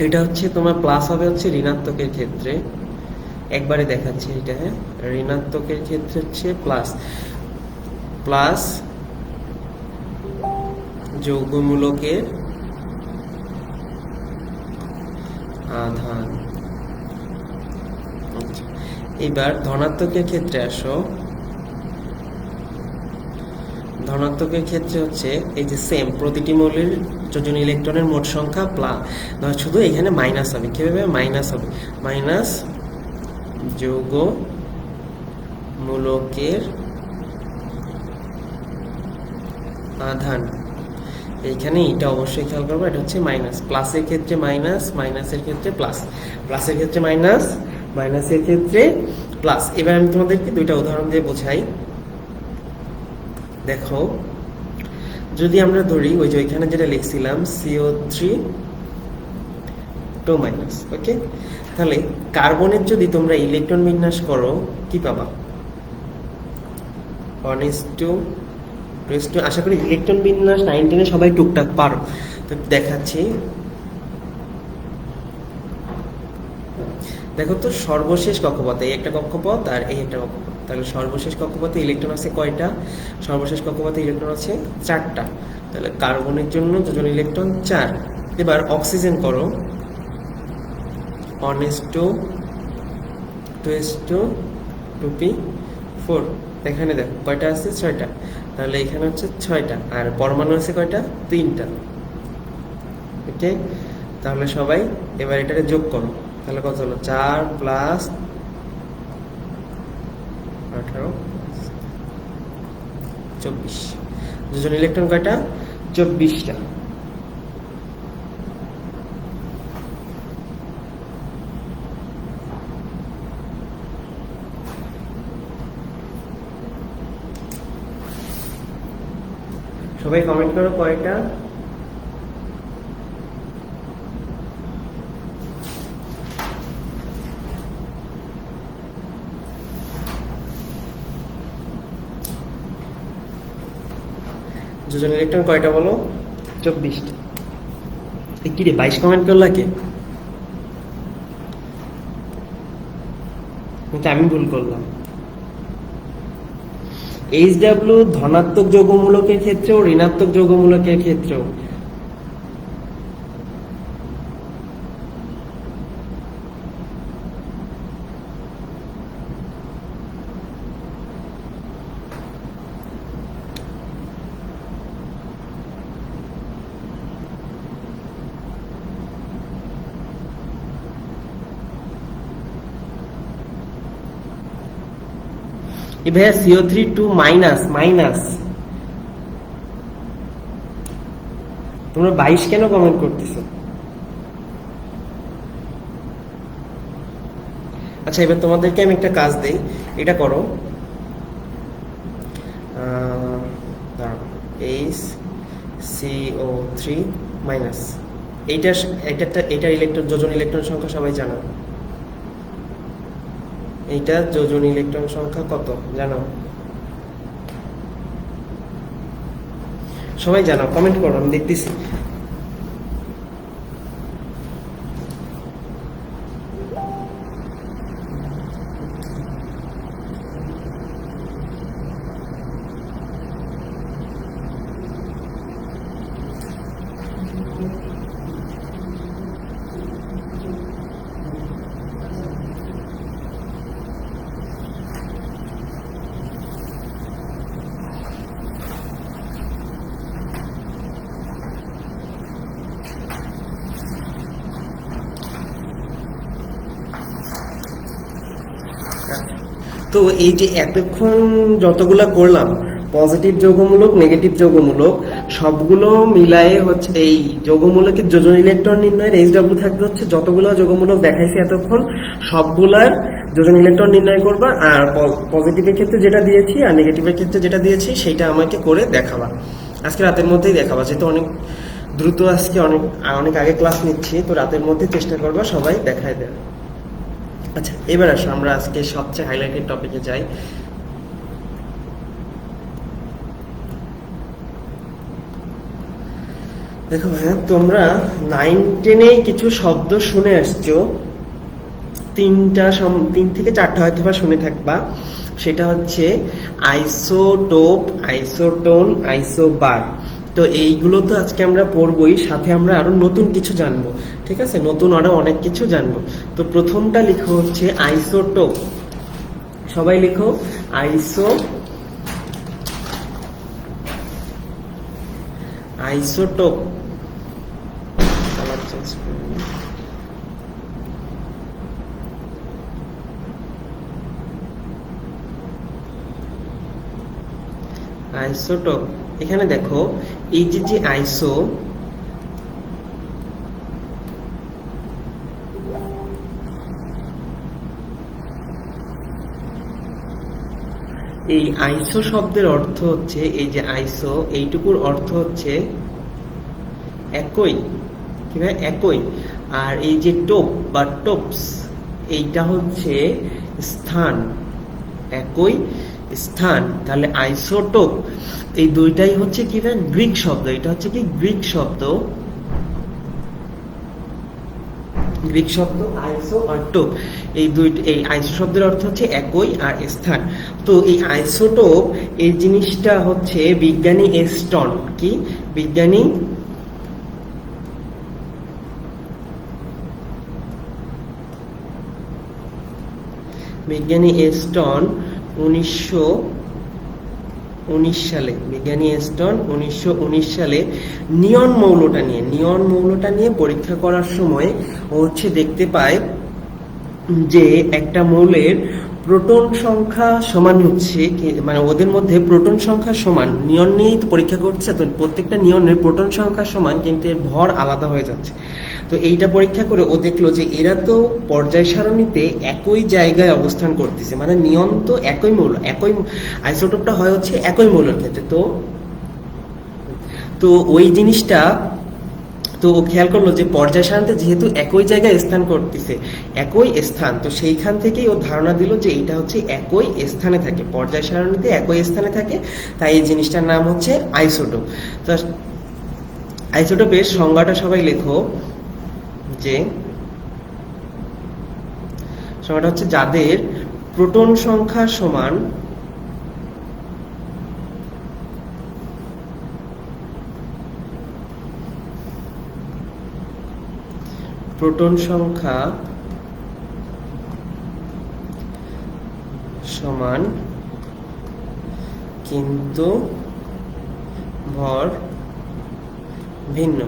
এটা হচ্ছে তোমার প্লাস হবে হচ্ছে ঋণাত্মকের ক্ষেত্রে, একবারে দেখাচ্ছি এটা, হ্যাঁ, ঋণাত্মকের ক্ষেত্রে হচ্ছে প্লাস যৌগমূলকের আধান। এবার ধনাত্মকের ক্ষেত্রে আসো। ধনাত্মকের ক্ষেত্রে হচ্ছে এই যে সেম, প্রতিটি মৌলের যোজন ইলেকট্রনের মোট সংখ্যা প্লাস, শুধু এখানে মাইনাস হবে, কিভাবে মাইনাস হবে, মাইনাস যৌগমূলকের আধান। এইখানে এটা অবশ্যই খেয়াল করবো, এটা হচ্ছে মাইনাস, প্লাসের ক্ষেত্রে মাইনাস, মাইনাসের ক্ষেত্রে প্লাস, প্লাসের ক্ষেত্রে মাইনাস, মাইনাসের ক্ষেত্রে প্লাস। এবার আমি তোমাদেরকে 2টা উদাহরণ দিয়ে বোঝাই। দেখো, যদি আমরা ধরি ওই যে ওইখানে যেটা লিখছিলাম CO3 2 মাইনাস, ওকে, তাহলে কার্বনের যদি তোমরা ইলেকট্রন বিন্যাস করো কি পাবা? 1:2. আশা করি ইলেকট্রন বিন্যাস 9, 10 সবাই টুকটাক পারো। তো দেখাচ্ছি, দেখো তো সর্বশেষ কক্ষপথ, এই একটা কক্ষপথ আর এই একটা কক্ষপথ, তাহলে সর্বশেষ কক্ষপথে ইলেকট্রন আছে কয়টা? সর্বশেষ কক্ষপথে ইলেকট্রন আছে 4টা। তাহলে কার্বনের জন্য যোজন ইলেকট্রন 4। এবার অক্সিজেন করো 1s2 2s2 2p4। এখানে দেখো কয়টা আছে? 6টা। তাহলে এখানে হচ্ছে 6টা, আর পরমাণু আছে কয়টা? 3টা। ওকে, তাহলে সবাই এবার এটাকে যোগ করো। তাহলে কত হলো? 4 প্লাস 18 24। যোজন ইলেকট্রন কয়টা? 24টা। সবাই কমেন্ট করো কয়টা। যোজন ইলেকট্রন কয়টা বলো? 24টা। কি রে 22 কমেন্ট করলা কে? কিন্তু আমি ভুল করলাম। HW ধনাত্মক যৌগমূলকের ক্ষেত্রেও ঋণাত্মক যৌগমূলকের ক্ষেত্রেও ভাইয়া CO3 2 মাইনাস মাইনাস। তোমরা 22 কেন কমেন্ট করতেছো? আচ্ছা, এবার তোমাদেরকে আমি একটা কাজ দেই, এটা করো। HCO3 minus. এইটার ইলেকট্রন যোজন ইলেকট্রন সংখ্যা সবাই জানো। এইটা যোজন ইলেকট্রন সংখ্যা কত জানো? সবাই জানো, কমেন্ট করো, আমি দেখতেছি। তো এই যে এতক্ষণ যতগুলা করলাম, পজিটিভ যৌগমূলক, নেগেটিভ যৌগমূলক, সবগুলো মিলায়ে হচ্ছে এই যৌগমূলকের যোজন ইলেকট্রন নির্ণয়ের HW থাকবে হচ্ছে যতগুলো যৌগমূলক দেখাইছি এতক্ষণ সবগুলার যোজন ইলেকট্রন নির্ণয় করবা, আর পজিটিভের ক্ষেত্রে যেটা দিয়েছি আর নেগেটিভের ক্ষেত্রে যেটা দিয়েছি সেইটা আমাকে করে দেখাবা। আজকে রাতের মধ্যেই দেখাবা, যেহেতু অনেক দ্রুত আজকে অনেক আগে ক্লাস নিচ্ছি, তো রাতের মধ্যে চেষ্টা করবা সবাই দেখায় দেয়। আচ্ছা, এবার আসো আমরা আজকে সবচেয়ে হাইলাইটেড টপিকে যাই। দেখো হ্যাঁ, তোমরা 9-10 কিছু শব্দ শুনে আসছো, 3 থেকে 4টা হয়তো বা শুনে থাকবা। সেটা হচ্ছে আইসোটোপ, আইসোটোন, আইসোবার। তো এইগুলো তো আজকে আমরা পড়বই, সাথে আমরা আরো নতুন কিছু জানবো। ঠিক আছে, নতুন আরো অনেক কিছু জানবো। তো প্রথমটা লিখো হচ্ছে আইসোটোপ। সবাই লিখো আইসোটোপ। আইসোটোপ, এখানে দেখো এই যে আইসো, এই আইসো শব্দের অর্থ হচ্ছে, এই যে আইসো এইটুকুর অর্থ হচ্ছে একই, ঠিক আছে, একই। আর এই যে টোপ বা টোপস, এইটা হচ্ছে স্থান, একই স্থান। তাহলে আইসোটোপ এই দুইটাই হচ্ছে কি গ্রিক শব্দ। এটা হচ্ছে কি গ্রিক শব্দ, গ্রিক শব্দ আইসো আর টোপ, এই আইসো শব্দের অর্থ হচ্ছে একই আর স্থান। তো এই আইসোটোপ এই জিনিসটা হচ্ছে বিজ্ঞানী এস্টন, কি বিজ্ঞানী এস্টন 1919 সালে, বিজ্ঞানী এস্টন 1919 সালে নিয়ন মৌলটা নিয়ে পরীক্ষা করার সময় ও হচ্ছে দেখতে পায় যে একটা মৌলের প্রোটন সংখ্যা সমান হচ্ছে, মানে ওদের মধ্যে প্রোটন সংখ্যা সমান, নিয়ন নিয়েই তো পরীক্ষা করছে, তো প্রত্যেকটা নিয়নের প্রোটন সংখ্যা সমান কিন্তু এর ভর আলাদা হয়ে যাচ্ছে। তো এইটা পরীক্ষা করে ও দেখলো যে এরা তো পর্যায় সারণীতে একই জায়গায় অবস্থান করতেছে, মানে নিয়ন তো একই মৌল, একই আইসোটোপটা হয় হচ্ছে একই মৌলের ক্ষেত্রে। তো ওই জিনিসটা তো ও খেয়াল করলো যে পর্যায় সারণীতে যেহেতু একই জায়গায় স্থান করতেছে, একই স্থান, তো সেইখান থেকেই ও ধারণা দিল যে এটা হচ্ছে একই স্থানে থাকে, পর্যায় সারণীতে একই স্থানে থাকে, তাই এই জিনিসটার নাম হচ্ছে আইসোটোপ। তো আইসোটোপের সংজ্ঞাটা সবাই লেখো, যে সংজ্ঞাটা হচ্ছে যাদের প্রোটন সংখ্যা সমান, প্রোটন সংখ্যা সমান কিন্তু ভর ভিন্ন।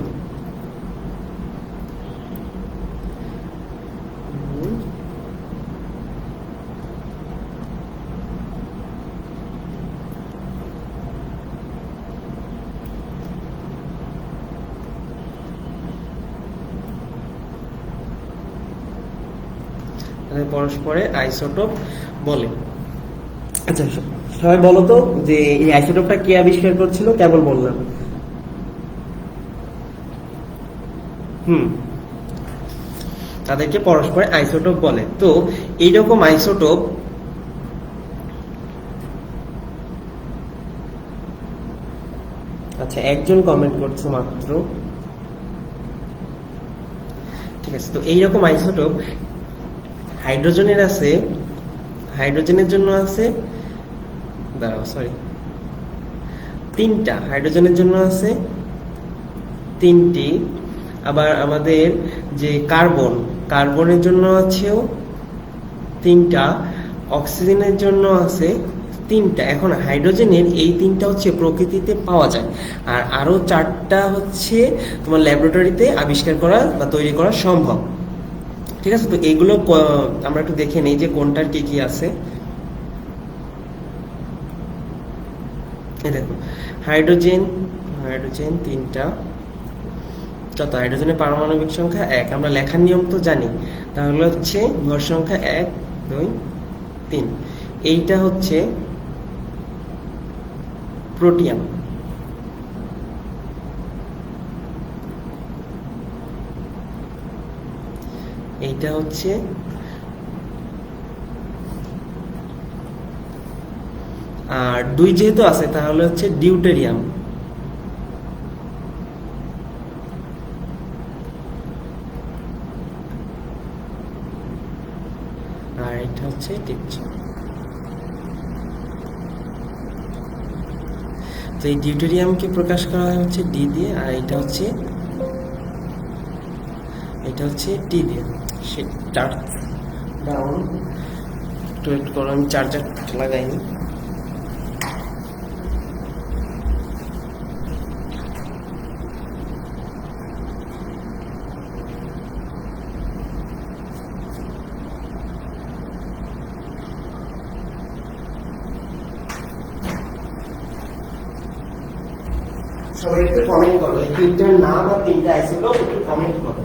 পরস্পরে আইসোটোপ বলে। আচ্ছা সবাই বলো তো যে এই আইসোটোপটা কে আবিষ্কার করছিল, কেবল বললাম। তাদেরকে পরস্পরে আইসোটোপ বলে। তো এইরকম আইসোটোপ আচ্ছা একজন কমেন্ট করছে মাত্র, ঠিক আছে। তো এইরকম আইসোটোপ হাইড্রোজেনের আছে, হাইড্রোজেনের জন্য আছে, দাঁড়াও সরি, তিনটা হাইড্রোজেনের জন্য আছে তিনটি, আবার আমাদের যে কার্বনের জন্য আছেও তিনটা, অক্সিজেনের জন্য আছে তিনটা। এখন হাইড্রোজেনের এই তিনটা হচ্ছে প্রকৃতিতে পাওয়া যায়, আর আরো চারটা হচ্ছে তোমার ল্যাবরেটরিতে আবিষ্কার করা বা তৈরি করা সম্ভব, ঠিক আছে। তো এইগুলো আমরা একটু দেখে নেই যে কোনটার কি কি আছে। দেখো হাইড্রোজেন তিনটা, কত? হাইড্রোজেনের পারমাণবিক সংখ্যা 1, আমরা লেখার নিয়ম তো জানি, তাহলে হচ্ছে ভর সংখ্যা 1 2 3। এইটা হচ্ছে প্রোটিয়াম, এইটা হচ্ছে আর 2 যেহেতু আছে তাহলে হচ্ছে ডিউটেরিয়াম, আর এটা হচ্ছে টিপচিয়াম। তো এই ডিউটেরিয়ামকে প্রকাশ করা হয় হচ্ছে ডি দিয়ে, আর এটা হচ্ছে টি দিয়ে। ডাউন একটু একটু করো, আমি চার্জার লাগাইনি। সবাই একটু কমেন্ট করো, এই তিনটার নাম আর তিনটা আইসোটোপ একটু কমেন্ট করো।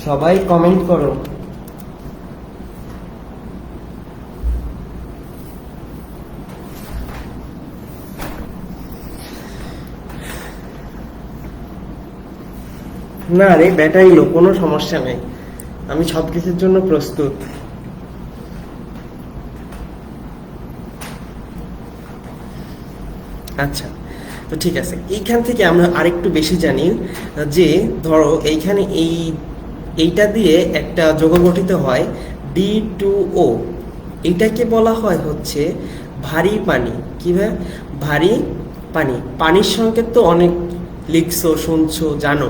সবাই কমেন্ট করো। না রে, ব্যাটারি লো, কোনো সমস্যা নেই, আমি সবকিছুর জন্য প্রস্তুত। আচ্ছা, তো ঠিক আছে, এইখান থেকে আমরা আরেকটু বেশি জানি যে ধরো এইখানে এইটা দিয়ে একটা যৌগ গঠিত হয় D2O, এটাকে বলা হয় হচ্ছে ভারী পানি। কি ভাই? ভারী পানি। পানির সংকেত তো অনেক লিখছো, শুনছো, জানো।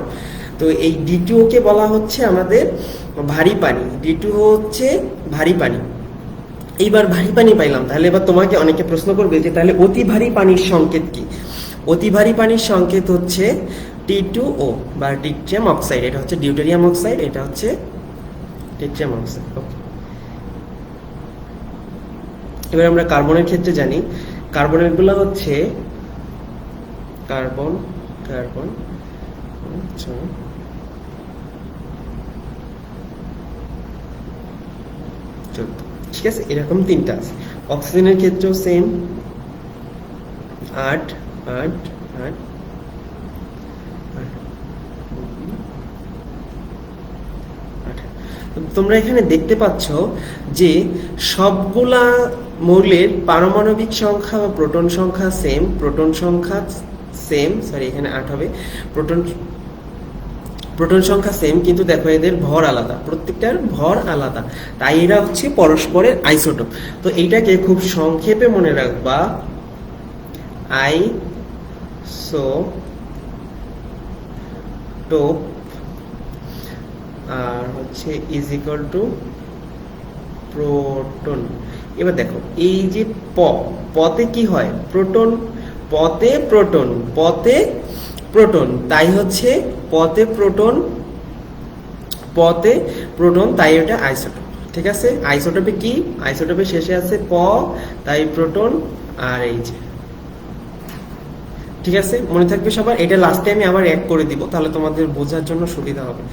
তো এই D2O কে বলা হচ্ছে আমাদের ভারী পানি। D2O হচ্ছে ভারী পানি। এইবার ভারী পানি পাইলাম, তাহলে এবার তোমাকে অনেকে প্রশ্ন করবে যে তাহলে অতি ভারী পানির সংকেত কি? অতি ভারী পানির সংকেত হচ্ছে T2O বা ডিট্রিয়াম অক্সাইড। এটা হচ্ছে ডিউটেরিয়াম অক্সাইড, এটা হচ্ছে ডিট্রিয়াম অক্সাইড। ওকে, এবার আমরা কার্বনের ক্ষেত্রে জানি, কার্বনের গুলো হচ্ছে কার্বন কার্বন ঠিক আছে, এরকম তিনটা আছে। অক্সিজেনের ক্ষেত্রেও সেম, 8 8 8। তোমরা এখানে দেখতে পাচ্ছ যে সবগুলা মৌলের পারমাণবিক সংখ্যা বা প্রোটন সংখ্যা সেম, প্রোটন সংখ্যা সেম, সরি এখানে 8 হবে, প্রোটন সংখ্যা সেম, কিন্তু দেখো এদের ভর আলাদা, প্রত্যেকটার ভর আলাদা, তাই এরা হচ্ছে পরস্পরের আইসোটোপ। তো এইটাকে খুব সংক্ষেপে মনে রাখবা, আইসোটোপ আর হচ্ছে ইজ ইকুয়াল টু প্রোটন। এবার দেখো এই যে পতে কি হয়? প্রোটন, পতে প্রোটন, পতে প্রোটন, তাই হচ্ছে পতে প্রোটন, পতে প্রোটন, তাই ওটা আইসোটোপ। ঠিক আছে, আইসোটোপে কি? আইসোটোপে শেষে আছে প, তাই প্রোটন আর এই যে। ঠিক আছে, মনে থাকবে সবার। এটা লাস্টে আমি আবার এক করে দিব, তাহলে তোমাদের বোঝার জন্য সুবিধা হবে।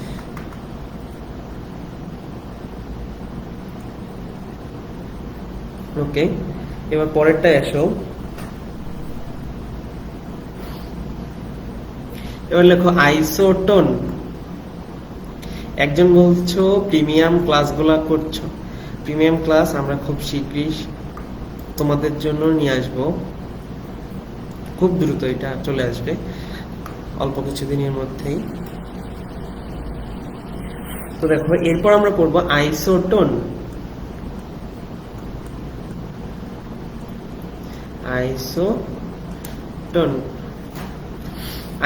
ওকে, এবার পরেরটায় আসো। এবার লেখো আইসোটোন। একজন বলছো প্রিমিয়াম ক্লাসগুলা করছো, প্রিমিয়াম ক্লাস আমরা খুব শীঘ্রই তোমাদের জন্য নিয়ে আসব, খুব দ্রুত এটা চলে আসবে, অল্প কিছুদিনের মধ্যেই। তো দেখো এরপর আমরা পড়বো আইসোটোন। আইসোটোন,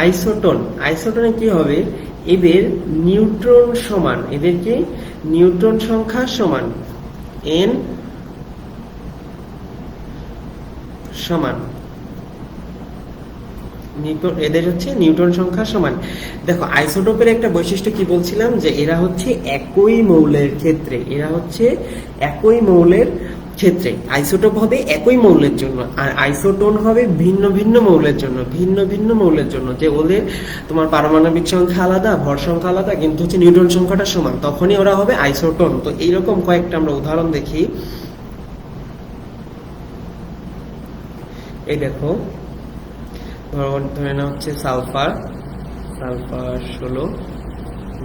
আইসোটোন, আইসোটোনে কি হবে? এদের নিউট্রন সমান, এদেরকে নিউট্রন সংখ্যা সমান, n সমান, এদের হচ্ছে নিউটন সংখ্যা সমান। দেখো আইসোটোপের একটা বৈশিষ্ট্য কি বলছিলাম, যে এরা হচ্ছে একই মৌলের ক্ষেত্রে, এরা হচ্ছে একই মৌলের ক্ষেত্রে, আইসোটোপ হবে একই মৌলের জন্য, আর আইসোটোন হবে ভিন্ন ভিন্ন মৌলের জন্য, ভিন্ন ভিন্ন মৌলের জন্য, যে ওদের তোমার পারমাণবিক সংখ্যা আলাদা, ভর সংখ্যা আলাদা, কিন্তু হচ্ছে নিউটন সংখ্যাটা সমান, তখনই ওরা হবে আইসোটোন। তো এইরকম কয়েকটা আমরা উদাহরণ দেখি। এই দেখো, ধরে না হচ্ছে সালফার, সালফার 16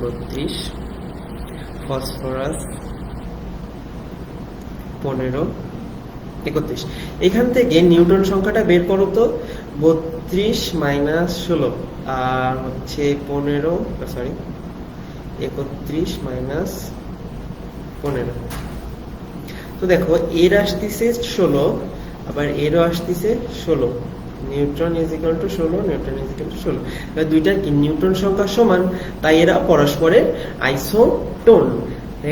32, ফসফরাস 15 31। এখান থেকে নিউটন সংখ্যাটা বের করো তো, 32 মাইনাস 16 আর হচ্ছে 15, সরি 31 মাইনাস 15। তো দেখো এর আসতেছে 16, আবার এরও আসতেছে 16, neutron is equal to 16, Newton is equal to 16। দুইটার কি নিউটন সংখ্যা সমান, তাই এরা পরস্পরের আইসোটোন,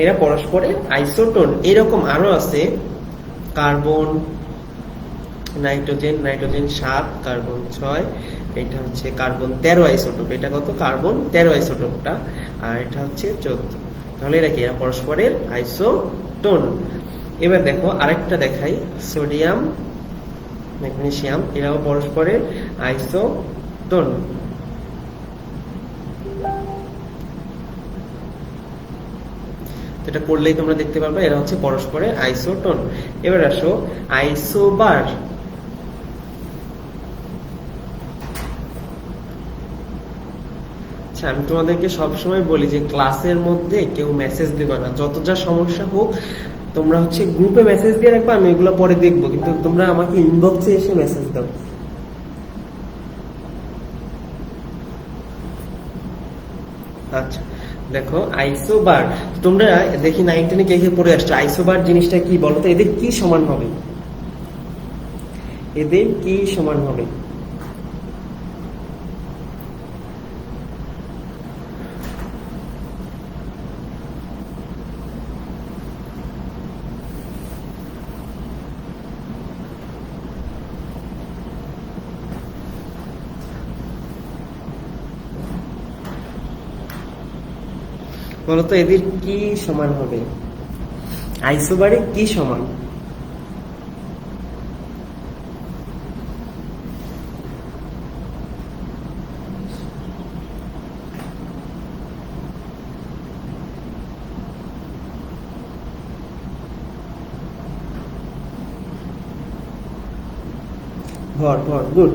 এরা পরস্পরের আইসোটোন। এরকম আরো আছে, কার্বন, নাইট্রোজেন, নাইট্রোজেন 7, কার্বন 6, এটা হচ্ছে কার্বন 13 আইসোটোপ, এটা কত? কার্বন 13 আইসোটোপটা, আর এটা হচ্ছে 14। তাহলে এরা কি? এরা পরস্পরের আইসোটোন। এবার দেখো আরেকটা দেখাই, সোডিয়াম, ম্যাগনেসিয়াম, এরাও পরস্পরের আইসোটোন। এটা করলেই তোমরা দেখতে পারবে এরা হচ্ছে পরস্পরের আইসোটোন। এবার আসো আইসোবার। আচ্ছা, আমি তোমাদেরকে সবসময় বলি যে ক্লাসের মধ্যে কেউ মেসেজ দিবে না, যত যা সমস্যা হোক তোমরা হচ্ছে গ্রুপে মেসেজ দিয়ে রাখবে, আমি এগুলো পরে দেখবো, কিন্তু তোমরা আমাকে ইনবক্সে এসে মেসেজ দাও। আচ্ছা দেখো, আইসোবার তোমরা দেখি 9-10 কে কে পড়ে আসছো, আইসোবার জিনিসটা কি বলো তো? এদের কি সমান হবে? এদের কি সমান হবে? বলতো এদের কি সমান হবে? আইসোবারে কি সমান? ভর, ভর, গুড,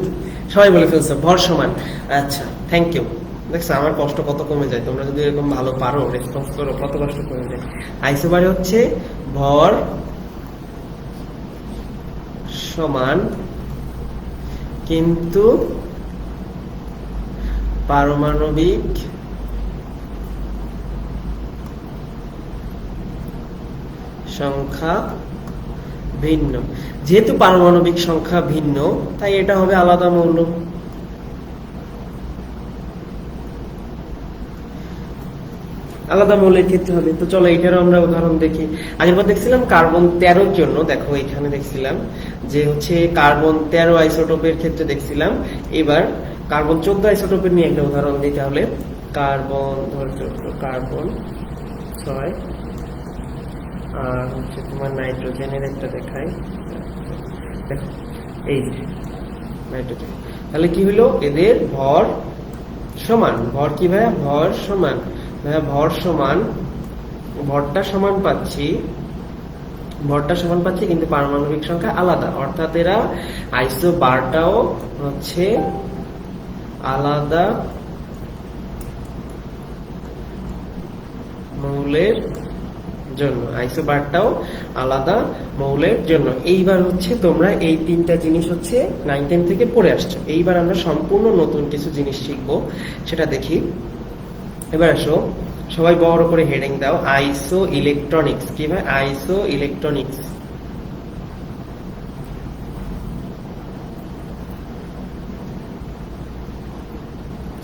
সবাই বলে ফেলছো ভর সমান। আচ্ছা, থ্যাংক ইউ। দেখছো আমার কষ্ট কত কমে যায়, তোমরা যদি এরকম ভালো পারো, রেসপন্স করো, কত কষ্ট কমে যায়। আইসোবারে হচ্ছে ভর সমান কিন্তু পারমাণবিক সংখ্যা ভিন্ন। যেহেতু পারমাণবিক সংখ্যা ভিন্ন, তাই এটা হবে আলাদা মৌল। আলাদা মৌলের ক্ষেত্রে হবে। তো চলো এটারও আমরা উদাহরণ দেখি। আগেরবার দেখছিলাম কার্বন 13 জন্য, দেখো এখানে দেখছিলাম যে হচ্ছে কার্বন 13 আইসোটোপের ক্ষেত্রে দেখছিলাম। এবার কার্বন 14 আইসোটোপের নিয়ে একটা উদাহরণ দিতে হলে কার্বন কার্বন 6 আর হচ্ছে তোমার নাইট্রোজেনের একটা দেখাই, দেখো এই নাইট্রোজেন। তাহলে কি হলো? এদের ভর সমান। ভর কি ভাইয়া? ভর সমান। ভাইয়া ভর সমান, ভরটা সমান পাচ্ছি, ভরটা সমান পাচ্ছি কিন্তু পারমাণবিক সংখ্যা আলাদা, অর্থাৎ এরা আইসোবারটাও হচ্ছে আলাদা মৌলের জন্য, আইসোবারটাও আলাদা মৌলের জন্য। এইবার হচ্ছে তোমরা এই তিনটা জিনিস হচ্ছে 9-10 থেকে পড়ে আসছো। এইবার আমরা সম্পূর্ণ নতুন কিছু জিনিস শিখবো, সেটা দেখি। এবার আসো, সবাই বড় করে হেডিং দাও, আইসো ইলেকট্রনিক্স। কি ভাই? আইসো ইলেকট্রনিক্স।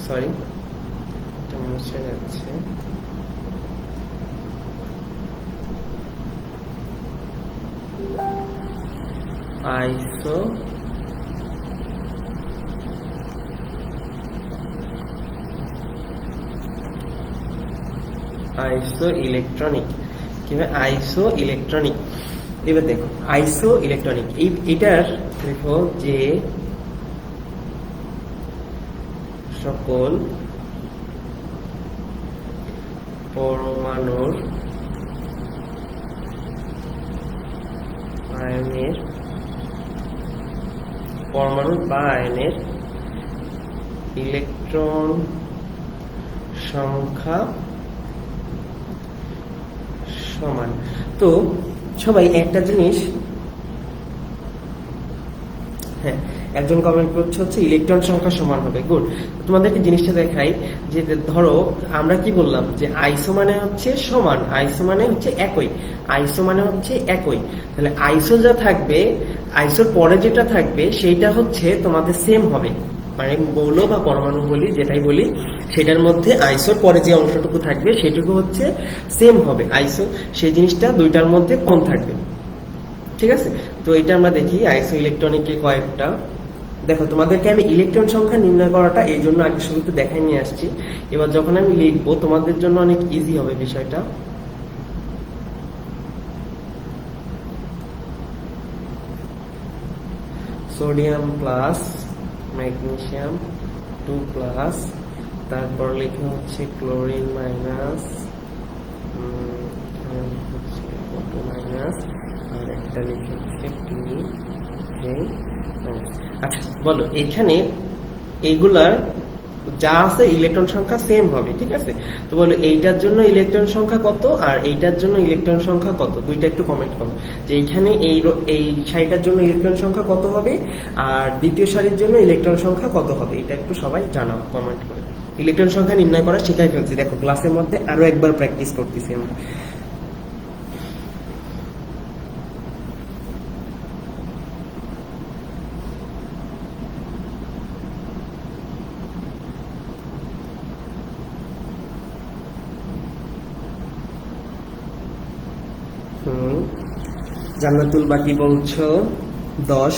সরি, এটা মুছে যাচ্ছে। আইসো আইসো ইলেকট্রনিক। কিংবা আইসো ইলেকট্রনিক। এবার দেখো আইসো ইলেকট্রনিক, এটার দেখো যে সকল পরমাণুর আয়নের, পরমাণু বা আয়নের ইলেকট্রন সংখ্যা সমান। তো সবাই একটা জিনিস, হ্যাঁ একজন কমেন্ট করছে হচ্ছে ইলেকট্রন সংখ্যা সমান হবে, গুড। তোমাদেরকে জিনিসটা দেখাই যে ধরো আমরা কি বললাম যে আইসো মানে হচ্ছে সমান, আইসো মানে হচ্ছে একই, আইসো মানে হচ্ছে একই। তাহলে আইসো যা থাকবে, আইসোর পরে যেটা থাকবে সেইটা হচ্ছে তোমাদের সেম হবে, মানে মৌল বা পরমাণু বলি যেটাই বলি, সেটার মধ্যে আইসোর পরে যে অংশটুকু থাকবে সেটুকু হচ্ছে সেম হবে। আইসো সেই জিনিসটা দুইটার মধ্যে কম থাকবে, ঠিক আছে? তো এটা আমরা দেখি আইসো ইলেকট্রনিকে কয়েকটা। দেখো তোমাদেরকে আমি ইলেকট্রন সংখ্যা নির্ণয় করাটা এই জন্য আগে শুরুতে দেখাই নিয়ে আসছি। এবার যখন আমি লিখবো তোমাদের জন্য অনেক ইজি হবে বিষয়টা। সোডিয়াম প্লাস ম্যাগনেসিয়াম 2 প্লাস, তারপর লেখা হচ্ছে ক্লোরিন মাইনাস, মাইনাস, আর একটা লেখা হচ্ছে 2 আচ্ছা বলো এখানে এইগুলার যা আছে ইলেকট্রন সংখ্যা সেম হবে, ঠিক আছে? তো বলো এইটার জন্য ইলেকট্রন সংখ্যা কত আর এইটার জন্য ইলেকট্রন সংখ্যা কত, দুইটা একটু কমেন্ট করো যে এইখানে এই সারিটার জন্য ইলেকট্রন সংখ্যা কত হবে আর দ্বিতীয় সারির জন্য ইলেকট্রন সংখ্যা কত হবে, এটা একটু সবাই জানাও কমেন্ট করে। ইলেকট্রন সংখ্যা নির্ণয় করা শিখাই ফেলছি, দেখো ক্লাসের মধ্যে আরো একবার প্র্যাকটিস করতেছি আমরা। জান্নাতুল বাকি বলছো 10,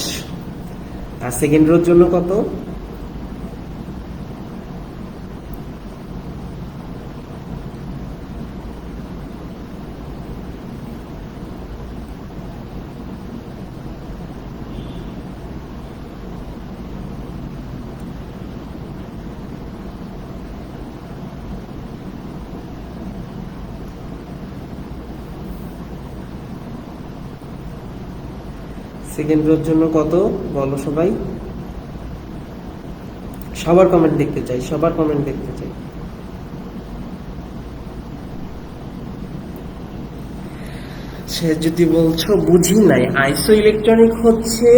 আর সেকেন্ড রোর জন্য কত? সেকেন্ড রোর জন্য কত বলো সবাই, সবার কমেন্ট দেখতে চাই, সবার কমেন্ট দেখতে চাই। সে যদি বলছো বুঝি নাই, আইসো ইলেকট্রনিক হচ্ছে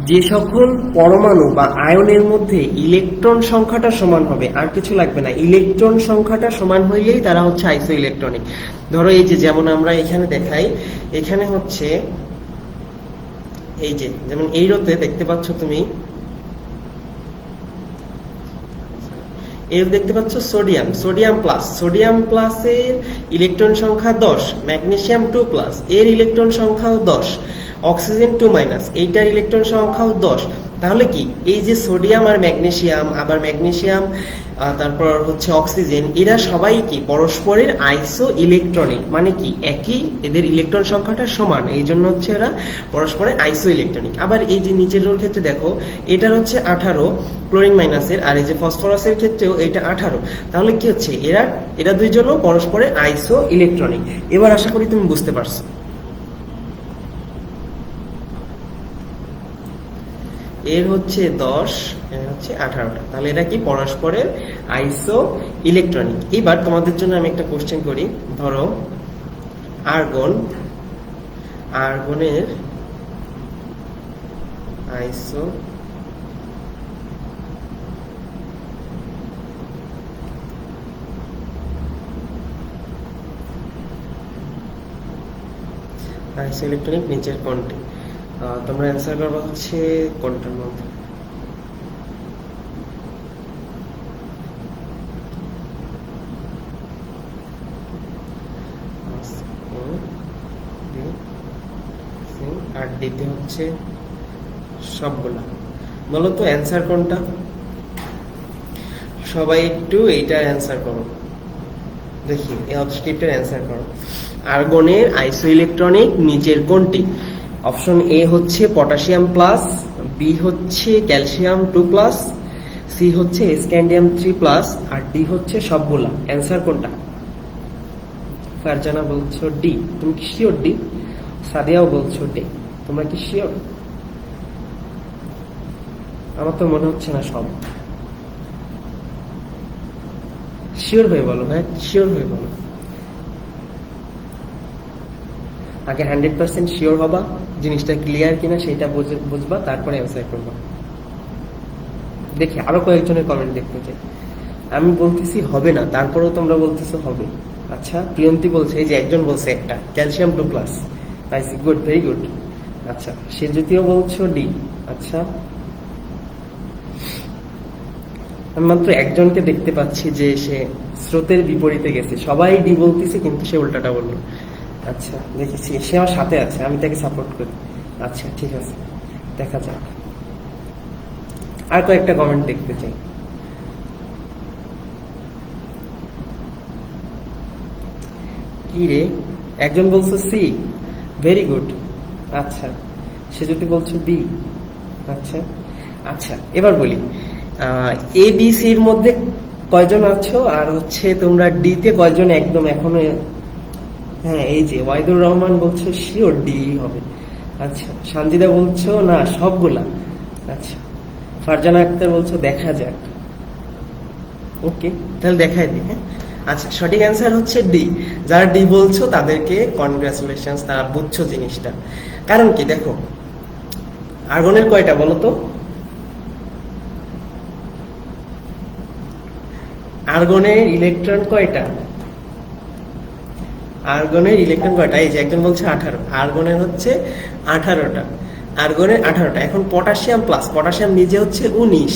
যে সকল পরমাণু বা আয়নের মধ্যে ইলেকট্রন সংখ্যাটা সমান হবে, আর কিছু লাগবে না, ইলেকট্রন সংখ্যাটা সমান হইলেই তারা হচ্ছে আইসো ইলেকট্রনিক। ধরো এই যে যেমন আমরা এখানে দেখাই, এখানে হচ্ছে এই যে যেমন এই রোতে দেখতে পাচ্ছ তুমি, এর দেখতে পাচ্ছ সোডিয়াম প্লাসের ইলেকট্রন সংখ্যা 10, ম্যাগনেসিয়াম 2+, এর ইলেকট্রন সংখ্যাও 10, অক্সিজেন 2-, এইটার ইলেকট্রন সংখ্যাও 10। তাহলে কি এই যে সোডিয়াম আর ম্যাগনেসিয়াম, আবার ম্যাগনেসিয়াম তারপর হচ্ছে অক্সিজেন, এরা সবাই কি পরস্পরের আইসো ইলেকট্রনিক, মানে কি একই, এদের ইলেকট্রন সংখ্যাটা সমান, এই জন্য হচ্ছে এরা পরস্পরের আইসো ইলেকট্রনিক। আবার এই যে নিচের রোর ক্ষেত্রে দেখো, এটার হচ্ছে 18 ক্লোরিন মাইনাসের, আর এই যে ফসফরাসের ক্ষেত্রেও এটা 18। তাহলে কি হচ্ছে এরা দুইজনও পরস্পরের আইসো ইলেকট্রনিক। এবার আশা করি তুমি বুঝতে পারছো। এর হচ্ছে 10, এর হচ্ছে 18টা, তাহলে এটা কি পরস্পরের আইসো ইলেকট্রনিক। এবার তোমাদের জন্য আমি একটা কোশ্চেন করি, ধরো আর্গনের আইসো ইলেকট্রনিক নিচের কোনটি? তোমরা অ্যান্সার করবা হচ্ছে কোনটার মধ্যে? আর ডিতে হচ্ছে সবগুলা। বলো তো অ্যান্সার কোনটা? সবাই একটু এইটার অ্যান্সার করো, দেখি এই অবস্ক্রিপ্টের অ্যান্সার করো। আর্গনের আইসো ইলেকট্রনিক নিচের কোনটি? অপশন এ হচ্ছে পটাশিয়াম প্লাস, বি হচ্ছে ক্যালসিয়াম 2+, সি হচ্ছে স্ক্যান্ডিয়াম 3+, আর ডি হচ্ছে সবগুলা। অ্যান্সার কোনটা? ফারজানা বলছো ডি, তুমি কি শিওর ডি? সাদিয়াও বলছো ডি, তোমরা কি শিওর? আমার তো মনে হচ্ছে না সব। শিওর হয়ে বলো ভাই, শিওর হয়ে বলো। আগে 100% শিওর হবা, জিনিসটা ক্লিয়ার কিনা সেটা বুঝবা, তারপরে অ্যান্সার করবা। দেখি আরো কয়েকজনের কমেন্ট দেখতে চাই। আমি বলতেছি হবে না, তারপরেও তোমরা বলতেছো হবে। আচ্ছা, প্রিয়ন্তী বলছে, এই যে একজন বলছে একটা ক্যালসিয়াম 2+, আইসি, গুড, ভেরি গুড। আচ্ছা, সে যদিও বলছো ডি। আচ্ছা, আমি মাত্র একজনকে দেখতে পাচ্ছি যে সে স্রোতের বিপরীতে গেছে, সবাই ডি বলতেছে কিন্তু সে উল্টাটা বললো। আচ্ছা, দেখেছি সে আমার সাথে আছে, আমি তাকে সাপোর্ট করি। আচ্ছা ঠিক আছে, দেখা যাক। আর কয়েকটা কমেন্ট দেখতে চাই। কি রে, একজন বলছো সি, ভেরি গুড। আচ্ছা, সে যদি বলছো বি। আচ্ছা আচ্ছা, এবার বলি এ বি সির মধ্যে কয়জন আছো, আর হচ্ছে তোমরা ডি তে কয়জন একদম এখনো? হ্যাঁ, এই যে ওয়াইদুর রহমান বলছো শিওর ডি হবে। আচ্ছা, সানজিদা বলছো না সবগুলা। আচ্ছা, ফারজানা আক্তার বলছো দেখা যাক। ওকে, তাহলে দেখাই দিই। হ্যাঁ, আচ্ছা, সঠিক অ্যান্সার হচ্ছে ডি। যারা ডি বলছো তাদেরকে কনগ্রাচুলেশনস, তারা বুঝছো জিনিসটা। কারণ কি, দেখো আর্গনের কয়টা বলো তো? আর্গনের ইলেকট্রন কয়টা? আর্গনের ইলেকট্রন কয়টা? এই যে একজন বলছে 18, আর্গনের হচ্ছে 18টা। আর্গনের 18টা। এখন পটাশিয়াম প্লাস, পটাশিয়াম নিজে হচ্ছে 19,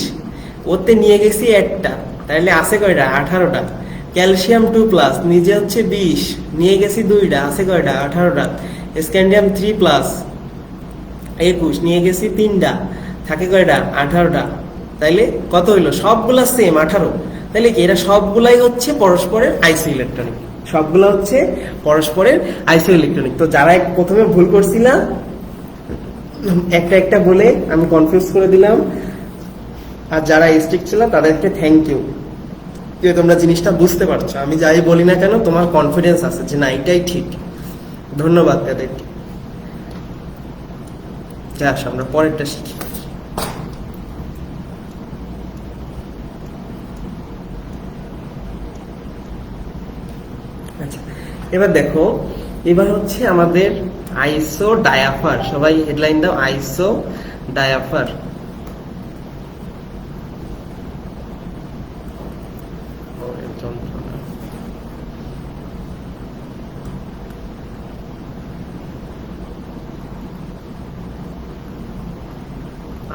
ওতে নিয়ে গেছি একটা, তাহলে আছে কয়টা? 18টা। ক্যালসিয়াম 2 প্লাস নিজে হচ্ছে 20, নিয়ে গেছি 2টা, আছে কয়টা? 18টা। স্ক্যান্ডিয়াম 3 প্লাস 21, নিয়ে গেছি 3টা, থাকে কয়টা? 18টা। তাইলে কত হইলো? সবগুলা সেম 18। তাইলে কি এরা সবগুলাই হচ্ছে পরস্পরের আইসো ইলেকট্রনিক, সবগুলো হচ্ছে পরস্পরের আইসো ইলেকট্রনিক। তো যারা প্রথমে ভুল করছিলাম একটা একটা বলে আমি কনফিউজ করে দিলাম, আর যারা স্ট্রিক ছিল তাদেরকে থ্যাংক ইউ, যে তোমরা জিনিসটা বুঝতে পারছো। আমি যাই বলি না কেন তোমার কনফিডেন্স আছে যে না এটাই ঠিক, ধন্যবাদ তাদেরকে। যা আসো আমরা পরেরটা শিখি। আচ্ছা, এবার দেখো, এবার হচ্ছে আমাদের আইসো ডায়াফার। সবাই হেডলাইন দাও, আইসো ডায়াফার।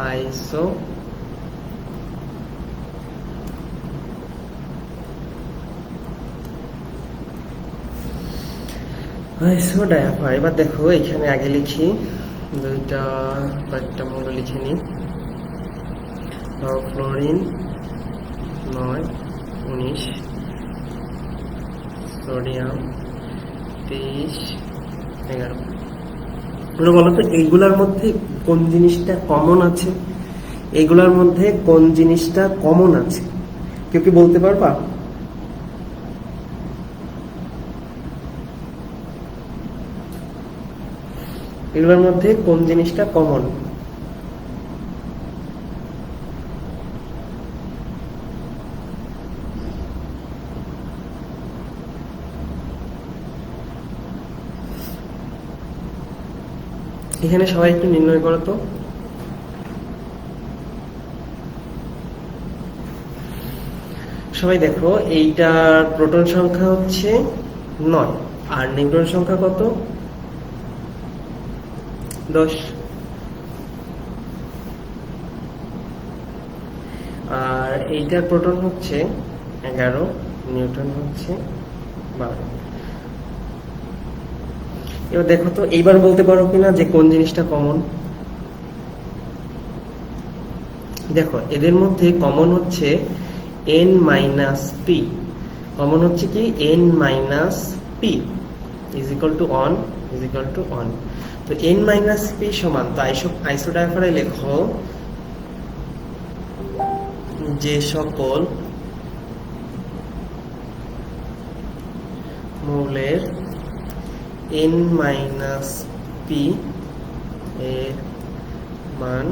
আইসো আইসো ডায়াফার। এবার দেখো এখানে আগে লিখি দুইটা, কয়েকটা মৌল লিখে নিই। Fluorine 9, 19, sodium 23, 11। বলো তো এইগুলার মধ্যে কোন জিনিসটা কমন আছে? এইগুলার মধ্যে কোন জিনিসটা কমন আছে? কেউ কি বলতে পারবা? এগুলোর মধ্যে কোন জিনিসটা কমন? এখানে সবাই একটু নির্ণয় করো তো। সবাই দেখো, এইটার প্রোটন সংখ্যা হচ্ছে 9, আর নিউট্রন সংখ্যা কত? 10। আর এইটার প্রোটন হচ্ছে 11, নিউট্রন হচ্ছে 12। এবার দেখো তো, এইবার বলতে পারো কিনা যে কোন জিনিসটা কমন? দেখো এদের মধ্যে কমন হচ্ছে n-p। কমন হচ্ছে কি? n-p is equal to 1 is equal to 1। তো n-p সমান, তো আইসো ডায়াফারে লেখো যে সকল মৌলের n-p এর মান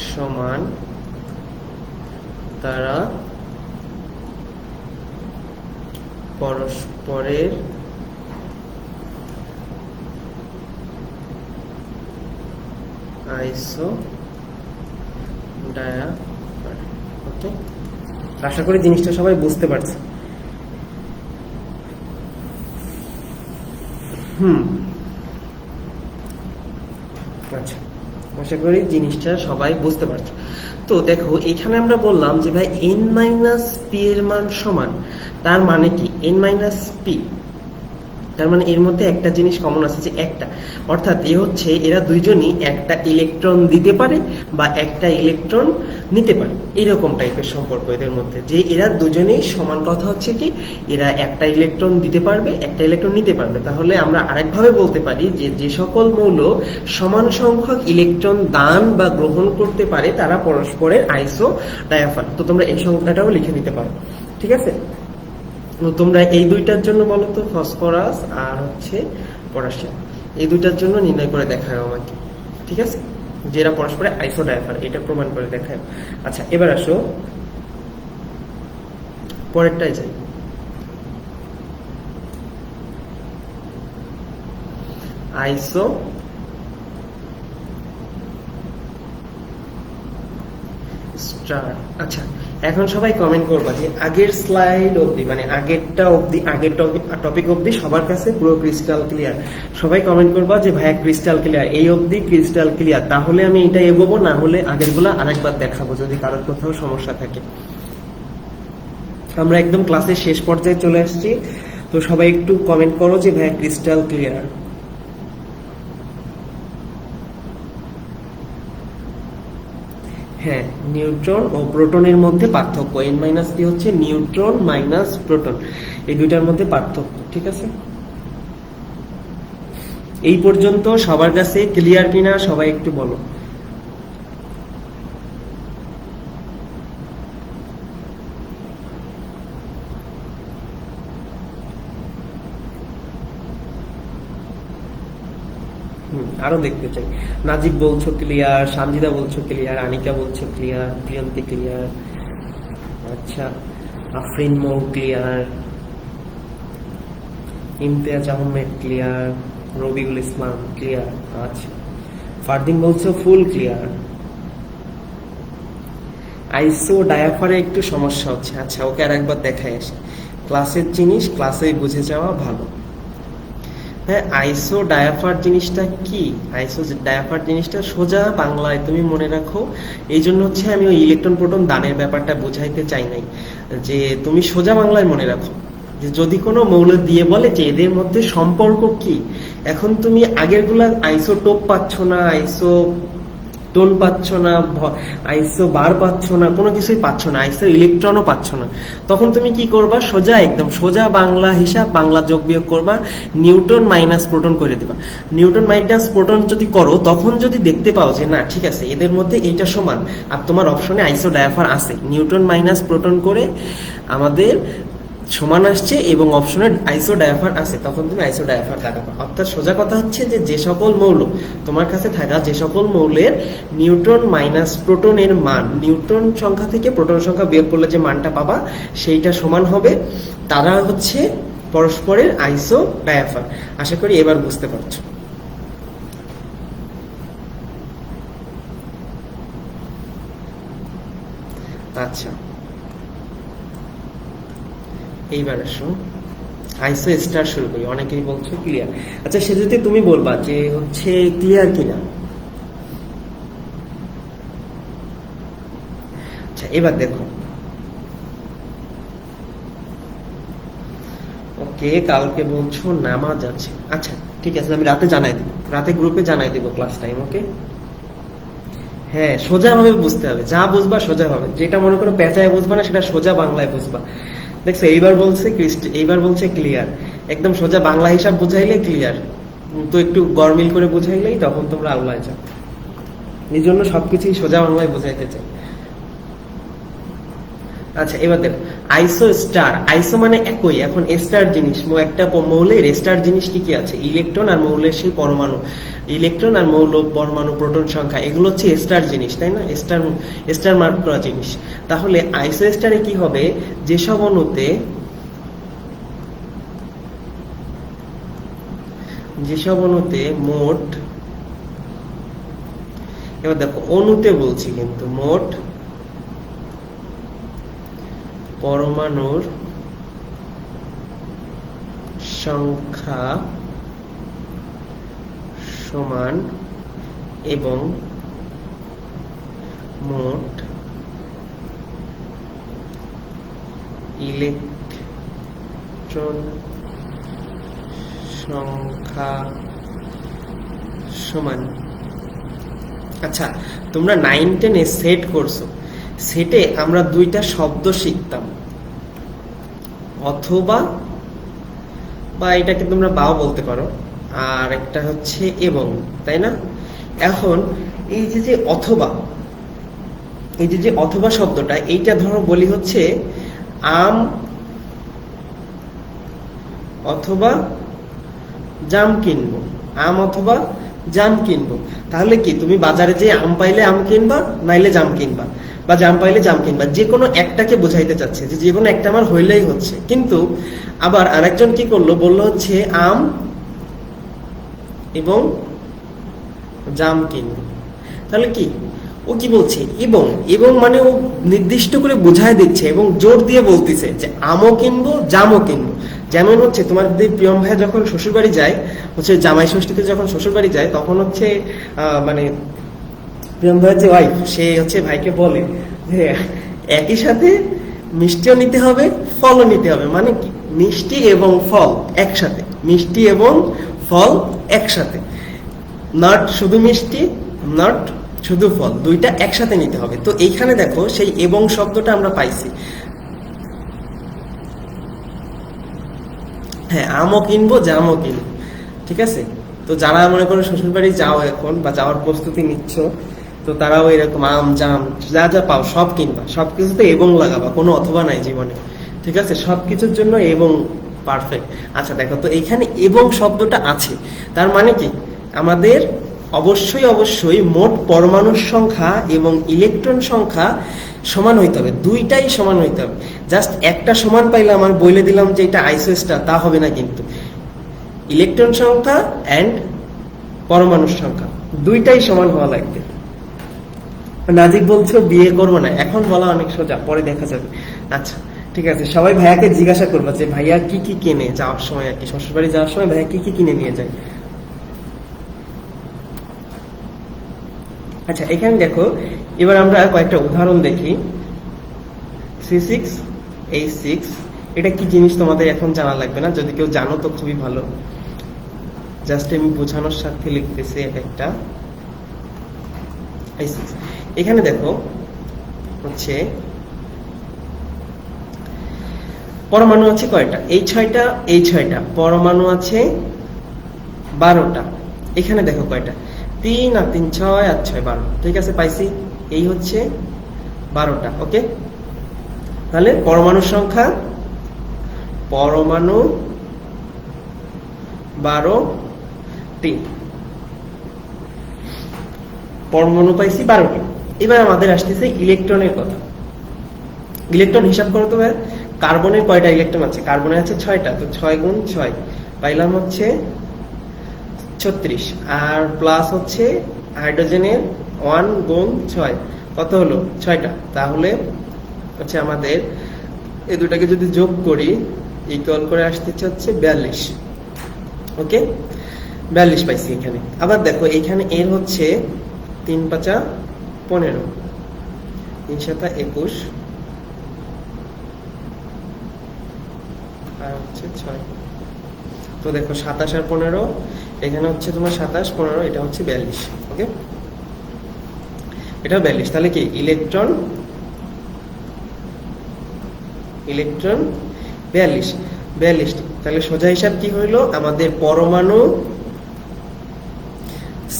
সমান, তারা পরস্পরের আইসো ডায়াফার। ওকে, আশা করি জিনিসটা সবাই বুঝতে পারছে। আচ্ছা, আশা করি জিনিসটা সবাই বুঝতে পারছো। তো দেখো এখানে আমরা বললাম যে ভাই n-p এর মান সমান, তার মানে কি n-p, তার মানে এর মধ্যে একটা জিনিস কমন আছে, যে একটা, অর্থাৎ এ হচ্ছে এরা দুইজনই একটা ইলেকট্রন দিতে পারে বা একটা ইলেকট্রন নিতে পারে, এরকম টাইপের সম্পর্ক এদের মধ্যে, যে এরা দুজনেই সমান। কথা হচ্ছে কি, এরা একটা ইলেকট্রন দিতে পারবে, একটা ইলেকট্রন নিতে পারবে। তাহলে আমরা আরেকভাবে বলতে পারি যে যে সকল মৌল সমান সংখ্যক ইলেকট্রন দান বা গ্রহণ করতে পারে তারা পরস্পরের আইসো ডায়াফার। তো তোমরা এই সংখ্যাটাও লিখে নিতে পারো, ঠিক আছে? তোমরা এই দুইটার জন্য বলো তো, ফসফরাস আর হচ্ছে পটাশিয়াম, এই দুইটার জন্য নির্ণয় করে দেখাও আমাকে, ঠিক আছে? যে এরা পরস্পরে আইসোডায়াফার, এটা প্রমাণ করে দেখায়। আচ্ছা এবার আসো পরেরটাই যাই। আইসো স্টার। আচ্ছা এখন সবাই কমেন্ট করবা যে আগের স্লাইড অবধি, মানে আগেরটা অবধি, আগের টপিক অবধি সবার কাছে পুরো ক্রিস্টাল ক্লিয়ার। সবাই কমেন্ট করবা যে ভাইয়া ক্রিস্টাল ক্লিয়ার, এই অবধি ক্রিস্টাল ক্লিয়ার, তাহলে আমি এটা এগোবো, না হলে আগেরগুলো আরেকবার দেখাবো যদি কারোর কোথাও সমস্যা থাকে। আমরা একদম ক্লাসের শেষ পর্যায়ে চলে আসছি, তো সবাই একটু কমেন্ট করো যে ভাইয়া ক্রিস্টাল ক্লিয়ার। হ্যাঁ, নিউট্রন ও প্রোটনের মধ্যে পার্থক্য, N-P হচ্ছে নিউট্রন মাইনাস প্রোটন, এই দুইটার মধ্যে পার্থক্য। ঠিক আছে, এই পর্যন্ত সবার কাছে ক্লিয়ার কিনা সবাই একটু বলো। আরো দেখতে চাই। নাজিব বলছো ক্লিয়ার, সানজিদা বলছো ক্লিয়ার, আনিকা বলছো ক্লিয়ার, প্রিয়ন্তি ক্লিয়ার, আচ্ছা আফরিন মৌ clear, Imtiaz Ahmed clear, Rabiul Islam clear, আচ্ছা ফারদিন বলছো ফুল ক্লিয়ার। আইসো ডায়াফারে একটু সমস্যা হচ্ছে, আচ্ছা ওকে আর একবার দেখাই আসে। ক্লাসের জিনিস ক্লাসে বুঝে যাওয়া ভালো। হ্যাঁ, আইসো ডায়াফার জিনিসটা কি? আইসো ডায়াফার জিনিসটা সোজা বাংলায় তুমি মনে রাখো, এই জন্য হচ্ছে আমি ওই ইলেকট্রন প্রোটন দানের ব্যাপারটা বোঝাইতে চাই নাই, যে তুমি সোজা বাংলায় মনে রাখো যে যদি কোনো মৌল দিয়ে বলে যে এদের মধ্যে সম্পর্ক কি, এখন তুমি আগেরগুলা আইসোটোপ পাচ্ছ না, আইসো টোন পাচ্ছ না, আইসো বার পাচ্ছ না, কোনো কিছুই পাচ্ছ না, আইসো ইলেকট্রনও পাচ্ছ না, তখন তুমি কি করবা? সোজা একদম সোজা বাংলা হিসাব, বাংলা যোগ বিয়োগ করবা, নিউটন মাইনাস প্রোটন করে দিবা। নিউটন মাইনাস প্রোটন যদি করো, তখন যদি দেখতে পাও যে না ঠিক আছে এদের মধ্যে এইটা সমান, আর তোমার অপশনে আইসো ডায়াফার আছে, নিউটন মাইনাস প্রোটন করে আমাদের সমান আসছে এবং অপশনে আইসো ডায়াফার আছে, তখন তুমি আইসো ডায়াফার লাগাবে। অর্থাৎ সোজা কথা হচ্ছে যে যে সকল মৌল তোমার কাছে থাকা, যে সকল মৌলের নিউটন মাইনাস প্রোটনের মান, নিউটন সংখ্যা থেকে প্রোটন সংখ্যা বিয়োগ করলে যে মানটা পাবা সেইটা সমান হবে, তারা হচ্ছে পরস্পরের আইসো ডায়াফার। আশা করি এবার বুঝতে পারছো। আচ্ছা এইবার আসো আইসো স্টার শুরু করি। অনেকেই বলছো ক্লিয়ার। আচ্ছা সে যদি তুমি বলবা যে হচ্ছে ক্লিয়ার কিনা। আচ্ছা এবার দেখো, ওকে কালকে বলছো নামাজ আছে, আচ্ছা ঠিক আছে আমি রাতে জানাই দিব, রাতে গ্রুপে জানাই দিব ক্লাস টাইম। ওকে হ্যাঁ, সোজা ভাবে বুঝতে হবে, যা বুঝবা সোজা হবে, যেটা মনে করো পেঁচায় বুঝবা না সেটা সোজা বাংলায় বুঝবা। দেখছো এইবার বলছে এইবার বলছে ক্লিয়ার, একদম সোজা বাংলা হিসাব বুঝাইলে ক্লিয়ার, তো একটু গরমিল করে বুঝাইলেই তখন তোমরা আল্লাহ যাও। এই জন্য সবকিছুই সোজা বাংলায় বুঝাইতে চাই। আচ্ছা এবার দেখো আইসো স্টার, আইসো মানে একই, এখন স্টার জিনিস, একটা মৌলের স্টার জিনিস কি কি আছে? ইলেকট্রন আর মৌলের সেই পরমাণু, ইলেকট্রন আর মৌল পরমাণু প্রোটন সংখ্যা, এগুলো হচ্ছে স্টার জিনিস, তাই না? স্টার স্টার মার্ক করা জিনিস। তাহলে আইসো স্টারে কি হবে? যেসব অণুতে মোট, এবার দেখো অণুতে বলছি কিন্তু, মোট পরমাণুর সংখ্যা সমান এবং মোট ইলেকট্রন সংখ্যা সমান। আচ্ছা তোমরা 9-10 সেট করছো, সেটে আমরা দুইটা শব্দ শিখতাম, অথবা বা এটাকে তোমরা বাও বলতে পারো, আর একটা হচ্ছে এবং, তাই না? এখন এই যে অথবা, এই যে অথবা শব্দটা, এইটা ধরো বলি হচ্ছে আম অথবা জাম কিনবো, আম অথবা জাম কিনবো। তাহলে কি তুমি বাজারে যে আম পাইলে আম কিনবা, নাইলে জাম কিনবা, বা জাম পাইলে জাম কিনবা, যে কোনো একটাকে বোঝাইতে চাচ্ছে যে কোনো একটা আমার হইলেই হচ্ছে। কিন্তু আবার আরেকজন কি করলো, বললো হচ্ছে আম এবং জাম কিনবো। তাহলে কি ও কি বলছে, এবং এবং মানে ও নির্দিষ্ট করে বোঝায় দিচ্ছে এবং জোর দিয়ে বলতেছে যে আমও কিনবো জামও কিনবো। যেমন হচ্ছে তোমার প্রিয়ম ভাইয়া যখন শ্বশুর বাড়ি যায়, হচ্ছে জামাই ষষ্ঠীতে যখন শ্বশুর বাড়ি যায়, তখন হচ্ছে মানে প্রিয়ম ভাইয়ের যে ওয়াইফ, সে হচ্ছে ভাইকে বলে যে একই সাথে মিষ্টিও নিতে হবে, ফলও নিতে হবে। মানে কি, মিষ্টি এবং ফল একসাথে, মিষ্টি এবং ফল একসাথে, নট শুধু মিষ্টি, নট শুধু ফল, দুইটা একসাথে নিতে হবে। তো এইখানে দেখো সেই এবং শব্দটা আমরা পাইছি। হ্যাঁ, আমও কিনবো জামও কিনবো, ঠিক আছে। তো যারা মনে করো শ্বশুর বাড়ি যাও এখন বা যাওয়ার প্রস্তুতি নিচ্ছ, তো তারাও এরকম আম জাম যা যা পাও সব কিনবা, সবকিছুতে এবং লাগাবা, কোনো অথবা নাই জীবনে, ঠিক আছে। সবকিছুর জন্য এবং পারফেক্ট। আচ্ছা দেখো, তো এইখানে এবং শব্দটা আছে, তার মানে কি আমাদের অবশ্যই অবশ্যই মোট পরমাণুর সংখ্যা এবং ইলেকট্রন সংখ্যা সমান হইতে হবে, দুইটাই সমান হইতে হবে। জাস্ট একটা সমান পাইলে আমার বলে দিলাম যে এটা আইসোস্টার, তা হবে না। কিন্তু ইলেকট্রন সংখ্যা অ্যান্ড পরমাণুর সংখ্যা দুইটাই সমান হওয়া লাগবে। নাজিক বলছো বিয়ে করবো না, এখন বলা অনেক সোজা, পরে দেখা যাবে। আচ্ছা ঠিক আছে, সবাই ভাইয়াকে জিজ্ঞাসা করবা যে ভাইয়া কি কি কেনে যাওয়ার সময়, আর কি শ্বশুরবাড়ি যাওয়ার সময় ভাইয়া কি কি কিনে নিয়ে যায়। আচ্ছা এখানে দেখো, এবার আমরা কয়েকটা উদাহরণ দেখি। C6H6, এটা কি জিনিস তোমাদের এখন জানা লাগবে না, যদি কেউ জানো তো খুবই ভালো, জাস্ট আমি বোঝানোর সাথে লিখতেছি একটা। H6 এখানে দেখো হচ্ছে পরমাণু আছে কয়টা, এই ছয়টা পরমাণু আছে 12টা। এখানে দেখো কয়টা, 3 আর 3 6 আর 6 12, ঠিক আছে পাইছি, এই হচ্ছে 12টা। ওকে, তাহলে পরমাণুর সংখ্যা, পরমাণু 12টি, পরমাণু পাইছি 12টি। এবার আমাদের আসতেছে ইলেকট্রনের কথা। ইলেকট্রন হিসাব করো তো ভাই, কার্বনের কয়টা ইলেকট্রন আছে, কার্বনের আছে 6টা, তো 6 গুণ 6 পাইলাম হচ্ছে 36, আর প্লাস হচ্ছে হাইড্রোজেনের 1 গুণ 6 কত হলো 6টা। তাহলে হচ্ছে আমাদের এই দুটাকে যদি যোগ করি, ইকুয়াল করে আসতেছে হচ্ছে 42। ওকে, 42 পাইছি এখানে। আবার দেখো এখানে এর হচ্ছে 3 5 15, 3 7 21 আর হচ্ছে 6। তো দেখো 27 আর 15, এখানে হচ্ছে তোমার 27 15, এটা হচ্ছে 42। ওকে, এটা 42। তাহলে কি ইলেকট্রন 42। তাহলে সোজা হিসাব কি হইলো, আমাদের পরমাণু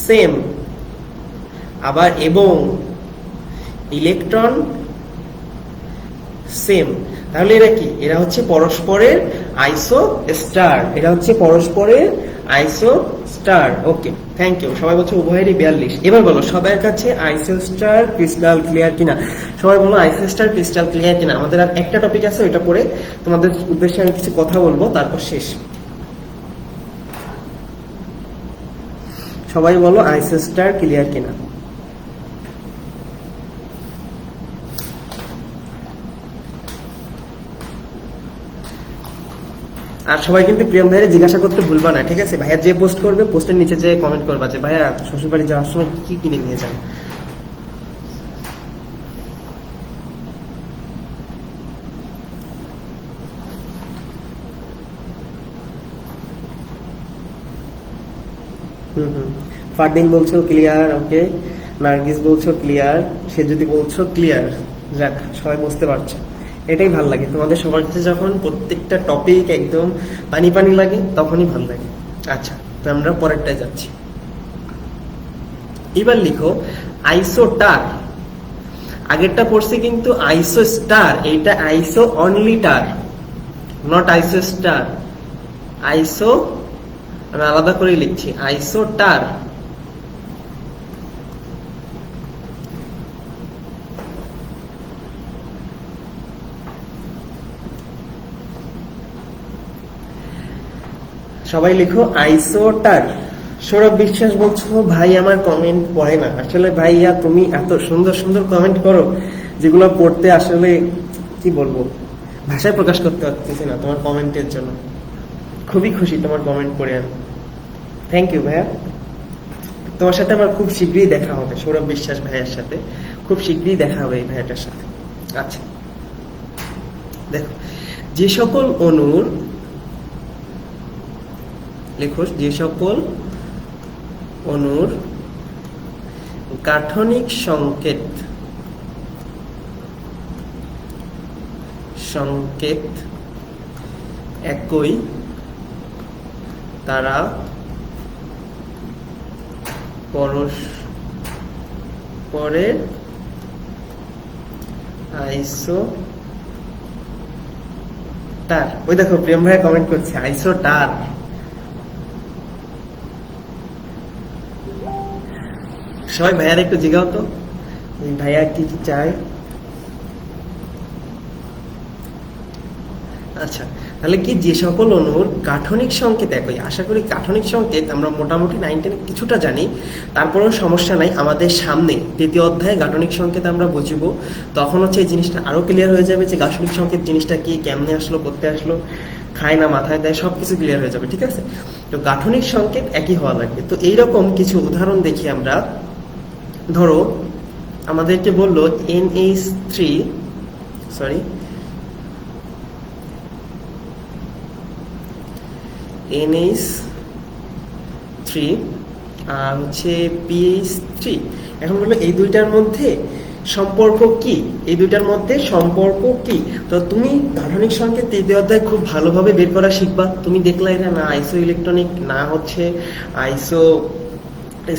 সেম, আবার এবং ইলেকট্রন সেম। তাহলে এরা কি, এরা হচ্ছে পরস্পরের আইসো স্টার, এরা হচ্ছে পরস্পরের আইসো স্টার। Okay, thank you. সবাই বলছে উভয়েরই 42। এবার বলো সবার কাছে আইসো স্টার ক্রিস্টাল ক্লিয়ার কিনা, সবাই বলো আইসো স্টার ক্রিস্টাল ক্লিয়ার কিনা। আমাদের আর একটা টপিক আছে, ওইটা পরে তোমাদের উদ্দেশ্যে আমি কিছু কথা বলবো, তারপর শেষ। সবাই বলো আইসো স্টার ক্লিয়ার কিনা। আর সবাই কিন্তু প্রিয়ম ভাইয়ের জিজ্ঞাসা করতে ভুলবা না, ঠিক আছে। ভাইয়া যে পোস্ট করবে, পোস্টের নিচে যে কমেন্ট করবা যে ভাইয়া শ্বশুরবাড়ি যাওয়ার সময় কি কিনে নিয়ে যান। ফারদিন বলছো ক্লিয়ার, ওকে। নার্গিস বলছো ক্লিয়ার, সে যদি বলছো ক্লিয়ার, যাক সবাই বুঝতে পারছো। এটাই ভাল লাগে তোমাদের সবার কাছে, যখন প্রত্যেকটা টপিক একদম পানি পানি লাগে তখনই ভাল লাগে। আচ্ছা, তো আমরা পরেরটায় যাচ্ছি। এবার লিখো আইসোটার। আগেরটা পড়ছি কিন্তু আইসো স্টার, এইটা আইসো অনলি টার, নট আইসো স্টার। আইসো আমি আলাদা করে লিখছি, আইসোটার। সবাই লিখো আইসোটার। সৌরভ বিশ্বাস বলছো ভাই আমার কমেন্ট পড়ে না। আসলে ভাইয়া তুমি এত সুন্দর সুন্দর কমেন্ট করো যেগুলো পড়তে আসলে কি বলবো, ভাষায় প্রকাশ করতে পারতেছি না তোমার কমেন্টের জন্য। খুবই খুশি তোমার কমেন্ট পড়ে আমি। থ্যাংক ইউ ভাইয়া। তোমার সাথে আমার খুব শীঘ্রই দেখা হবে, সৌরভ বিশ্বাস ভাইয়ের সাথে খুব শীঘ্রই দেখা হবে এই ভাইয়াটার সাথে। আচ্ছা দেখো, যে সকল অণুর, লেখো যে সকল অণুর গাঠনিক সংকেত একই, তারা পরস্পরের আইসোটার। ওই দেখো প্রেম ভাই কমেন্ট করছে আইসোটার। সবাই ভাইয়ার একটু জিগাও তো ভাইয়া কি কি চায়। আচ্ছা তাহলে কি, যে সকল অণুর গাঠনিক সংকেত একই। আশা করি গাঠনিক সংকেত আমরা মোটামুটি 9-10 কিছুটা জানি, তারপরেও সমস্যা নাই। আমাদের সামনে 3য় অধ্যায়ে গাঠনিক সংকেত আমরা বুঝবো, তখন হচ্ছে এই জিনিসটা আরো ক্লিয়ার হয়ে যাবে যে গাঠনিক সংকেত জিনিসটা কি, কেমনে আসলো, করতে আসলো, খায় না মাথায় দেয়, সবকিছু ক্লিয়ার হয়ে যাবে। ঠিক আছে, তো গাঠনিক সংকেত একই হওয়া লাগবে। তো এইরকম কিছু উদাহরণ দেখি আমরা। ধরো আমাদেরকে বললো NH3 আর হচ্ছে PH3। এখন বললো এই দুইটার মধ্যে সম্পর্ক কি, এই দুইটার মধ্যে সম্পর্ক কি। তো তুমি গাঠনিক সংকেত 3য় অধ্যায় খুব ভালোভাবে বের করা শিখবা। তুমি দেখলা এটা না আইসো ইলেকট্রনিক, না হচ্ছে আইসো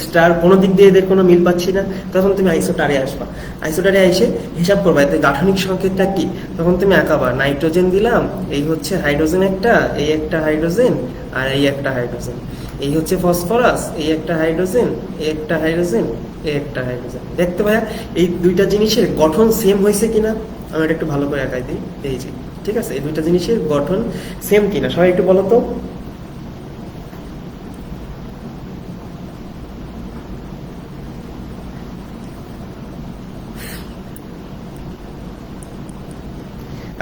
স্টার, কোনো দিক দিয়ে এদের কোনো মিল পাচ্ছি না, তখন তুমি আইসোটারে আসবা। আইসোটারে এসে হিসাব করবা এতে গাঠনিক সংকেতটা কি। তখন তুমি আঁকাবা, নাইট্রোজেন দিলাম, এই হচ্ছে হাইড্রোজেন একটা, এই একটা হাইড্রোজেন, আর এই একটা হাইড্রোজেন, এই হচ্ছে ফসফরাস, এই একটা হাইড্রোজেন, এই একটা হাইড্রোজেন, এই একটা হাইড্রোজেন। দেখতে ভাইয়া এই দুইটা জিনিসের গঠন সেম হয়েছে কিনা, আমি এটা একটু ভালো করে আঁকাই দিই। এই যে ঠিক আছে, এই দুইটা জিনিসের গঠন সেম কিনা সবাই একটু বলো তো।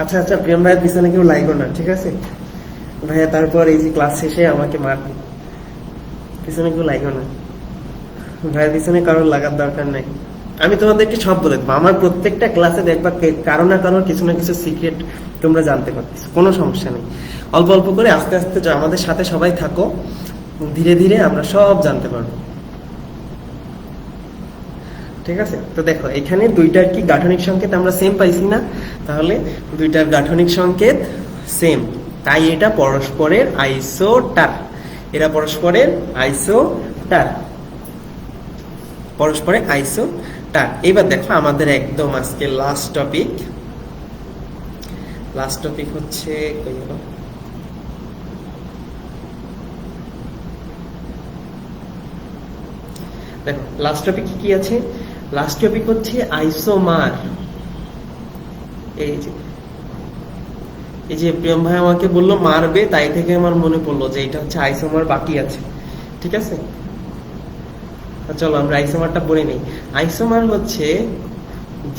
আচ্ছা আচ্ছা, প্রিয়ম ভাইয়ের পিছনে কেউ লাইকও না, ঠিক আছে ভাইয়া, তারপর এই যে ক্লাস শেষে আমাকে মারবে, পিছনে কেউ লাইকও না। ভাইয়ের পিছনে কারোর লাগার দরকার নাই, আমি তোমাদেরকে সব বলে দেবো। আমার প্রত্যেকটা ক্লাসে দেখবা কারো না কারোর কিছু না কিছু সিক্রেট তোমরা জানতে পারতেছো, কোনো সমস্যা নেই। অল্প অল্প করে আস্তে আস্তে আমাদের সাথে সবাই থাকো, ধীরে ধীরে আমরা সব জানতে পারবো। ঠিক আছে, তো দেখো এখানে দুইটার কি গাঠনিক সংকেত আমরা সেম পাইছি না, তাহলে দুইটার গাঠনিক সংকেত সেম, তাই এটা পরস্পরের আইসোটার। এরা পরস্পরের আইসোটার, পরস্পরের আইসোটার। এবার দেখো আমাদের একদম আজকে লাস্ট টপিক হচ্ছে দেখো লাস্ট টপিক কি আছে, লাস্ট টপিক হচ্ছে আইসোমার। এই যে প্রিয়ম ভাই আমাকে বললো মারবে, তাই থেকে আমার মনে পড়লো যে এটা হচ্ছে আইসোমার বাকি আছে। ঠিক আছে, চলো আমরা আইসোমারটা পড়ে নিই। আইসোমার হচ্ছে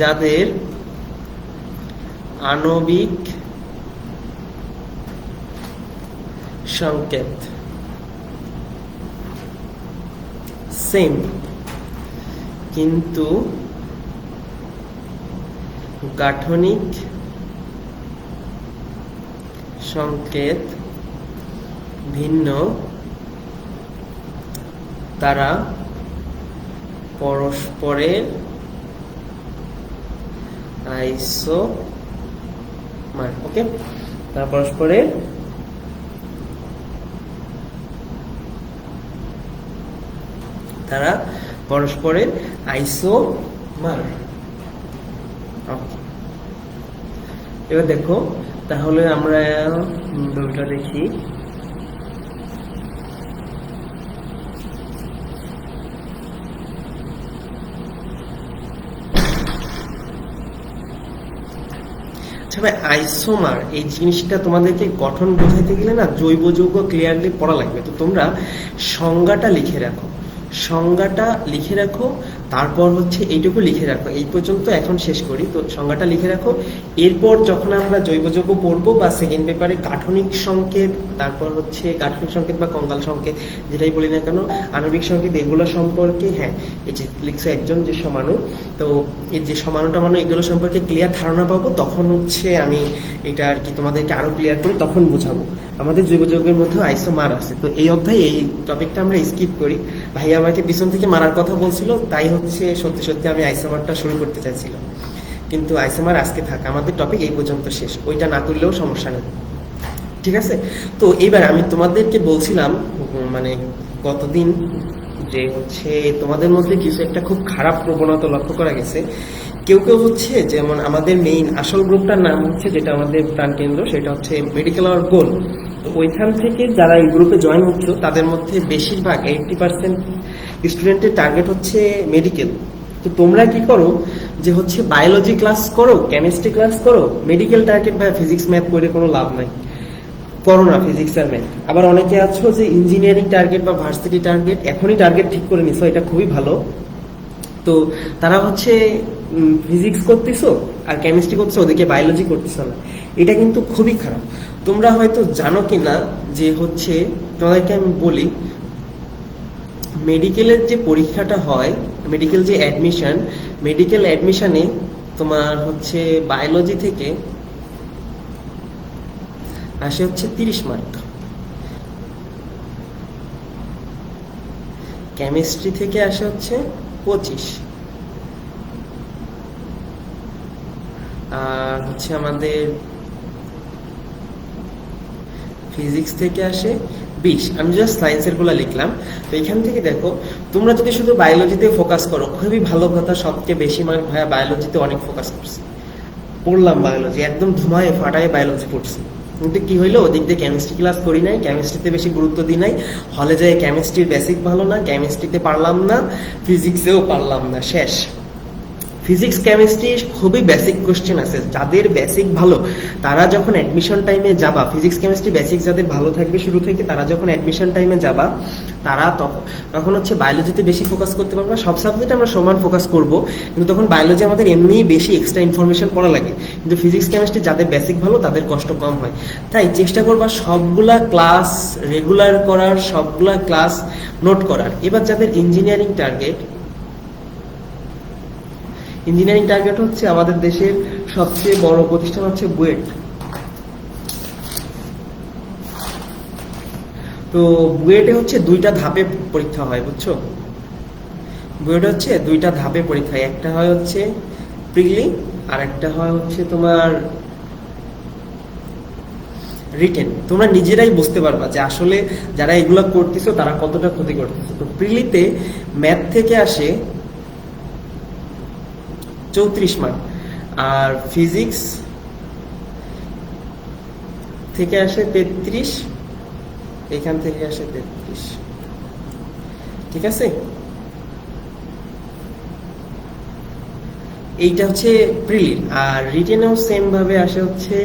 যাদের আণবিক সংকেত সেম কিন্তু গাঠনিক সংকেত ভিন্ন, তারা পরস্পরের আইসোমার। ওকে, তারা পরস্পরের আইসোমার। এবার দেখো তাহলে আমরা দুটো দেখি। তবে আইসোমার এই জিনিসটা তোমাদেরকে গঠন বোঝাইতে গেলে না জৈব যৌগ ক্লিয়ারলি পড়া লাগবে। তো তোমরা সংজ্ঞাটা লিখে রাখো, সংজ্ঞাটা লিখে রাখো, তারপর হচ্ছে এইটুকু লিখে রাখো। এই পর্যন্ত এখন শেষ করি। তো সংজ্ঞাটা লিখে রাখো। এরপর যখন আমরা জৈব যৌগ পড়বো বা সেকেন্ড পেপারে গাঠনিক সংকেত, তারপর হচ্ছে গাঠনিক সংকেত বা কঙ্কাল সংকেত যেটাই বলি না কেন, আণবিক সংকেত, এগুলো সম্পর্কে, হ্যাঁ এই যে লিখছো একজন যে সমাণু, তো এই যে সমাণুটা মানে এগুলো সম্পর্কে ক্লিয়ার ধারণা পাবো, তখন হচ্ছে আমি এটা আর কি তোমাদেরকে আরো ক্লিয়ার করি, তখন বোঝাবো। আমাদের জৈব যৌগের মধ্যে আইসোমার আছে। তো এই অধ্যায়ে এই টপিকটা আমরা স্কিপ করি। ভাই আমাকে পিছন থেকে মারার কথা বলছিল, তাই হচ্ছে সত্যি সত্যি আমি আইসোমারটা শুরু করতে চাইছিলাম, কিন্তু আইসোমার আজকে থাক, আমাদের টপিক এই পর্যন্ত শেষ, ওইটা না করলেও সমস্যা নেই, ঠিক আছে? তো এইবার আমি তোমাদেরকে বলছিলাম মানে গতদিন যে হচ্ছে তোমাদের মধ্যে কিছু একটা খুব খারাপ প্রবণতা লক্ষ্য করা গেছে। কেউ কেউ হচ্ছে, যেমন আমাদের মেইন আসল গ্রুপটার নাম হচ্ছে, যেটা আমাদের প্রাণকেন্দ্র, সেটা হচ্ছে মেডিকেল আওয়ার গোল। তো ওইখান থেকে যারা এই গ্রুপে জয়েন হচ্ছে তাদের মধ্যে বেশিরভাগ 80% স্টুডেন্টের টার্গেট হচ্ছে মেডিকেল। তো তোমরা কি করো যে হচ্ছে বায়োলজি ক্লাস করো, কেমিস্ট্রি ক্লাস করো, মেডিকেল টার্গেট বা ফিজিক্স ম্যাথ করে কোনো লাভ নাই, করো না ফিজিক্স আর ম্যাথ। আবার অনেকে আছো যে ইঞ্জিনিয়ারিং টার্গেট বা ভার্সিটি টার্গেট এখনই টার্গেট ঠিক করে নিছো, এটা খুবই ভালো। তো তারা হচ্ছে ফিজিক্স করতেছো আর কেমিস্ট্রি করতেছো, ওদিকে বায়োলজি করতেছো না, এটা কিন্তু খুবই খারাপ। তোমরা হয়তো জানো কি না যে হচ্ছে, তোমাদেরকে আমি বলি, মেডিকেলের যে পরীক্ষাটা হয়, মেডিকেল যে অ্যাডমিশন, মেডিকেল অ্যাডমিশনে তোমার হচ্ছে বায়োলজি থেকে আসে হচ্ছে 30 মার্ক, কেমিস্ট্রি থেকে আসে হচ্ছে 25, আর হচ্ছে আমাদের ফিজিক্স থেকে আসে 20। আমি জাস্ট সায়েন্সের গুলা লিখলাম। তো এখান থেকে দেখো, তোমরা যদি শুধু বায়োলজিতে ফোকাস করো খুবই ভালো কথা, সবচেয়ে বেশি মার্ক ভাইয়া বায়োলজিতে অনেক ফোকাস করছি, পড়লাম বায়োলজি একদম ধুমায় ফাটায় বায়োলজি পড়ছি, কিন্তু কি হইলো ওদিক দিয়ে কেমিস্ট্রি ক্লাস করি নাই, কেমিস্ট্রিতে বেশি গুরুত্ব দিই নাই, হলে যায় কেমিস্ট্রির বেসিক ভালো না, কেমিস্ট্রিতে পারলাম না, ফিজিক্সেও পারলাম না, শেষ। ফিজিক্স কেমিস্ট্রি খুবই বেসিক কোশ্চেন আছে, যাদের বেসিক ভালো তারা যখন অ্যাডমিশন টাইমে যাবা, ফিজিক্স কেমিস্ট্রি বেসিক যাদের ভালো থাকবে শুরু থেকে, তারা যখন অ্যাডমিশন টাইমে যাবা তারা তখন হচ্ছে বায়োলজিতে বেশি ফোকাস করতে পারবে। সব সাবজেক্টে আমরা সমান ফোকাস করব, কিন্তু তখন বায়োলজি আমাদের এমনিই বেশি এক্সট্রা ইনফরমেশন পড়া লাগে, কিন্তু ফিজিক্স কেমিস্ট্রি যাদের বেসিক ভালো তাদের কষ্ট কম হয়। তাই চেষ্টা করবা সবগুলা ক্লাস রেগুলার করার, সবগুলা ক্লাস নোট করার। এবার যাদের ইঞ্জিনিয়ারিং টার্গেট, ইঞ্জিনিয়ারিং টার্গেট হচ্ছে আমাদের দেশের সবচেয়ে বড় প্রতিষ্ঠান হচ্ছে বুয়েট। তো বুয়েটে হচ্ছে 2টা ধাপে পরীক্ষা হয়, বুঝছো? বুয়েটে হচ্ছে 2টা ধাপে পরীক্ষা, একটা হয় হচ্ছে প্রিলি আর একটা হয় হচ্ছে তোমার রিটেন। তোমরা নিজেরাই বুঝতে পারবা যে আসলে যারা এগুলো করতেছো তারা কতটা ক্ষতি করতেছো। তো প্রিলিতে ম্যাথ থেকে আসে 34 মার্ক, আর ফিজিক্স থেকে আসে 33, এখান থেকে আসে 33, ঠিক আছে? এইটা হচ্ছে প্রিলিম। আর রিটেনেও সেম ভাবে আসে হচ্ছে,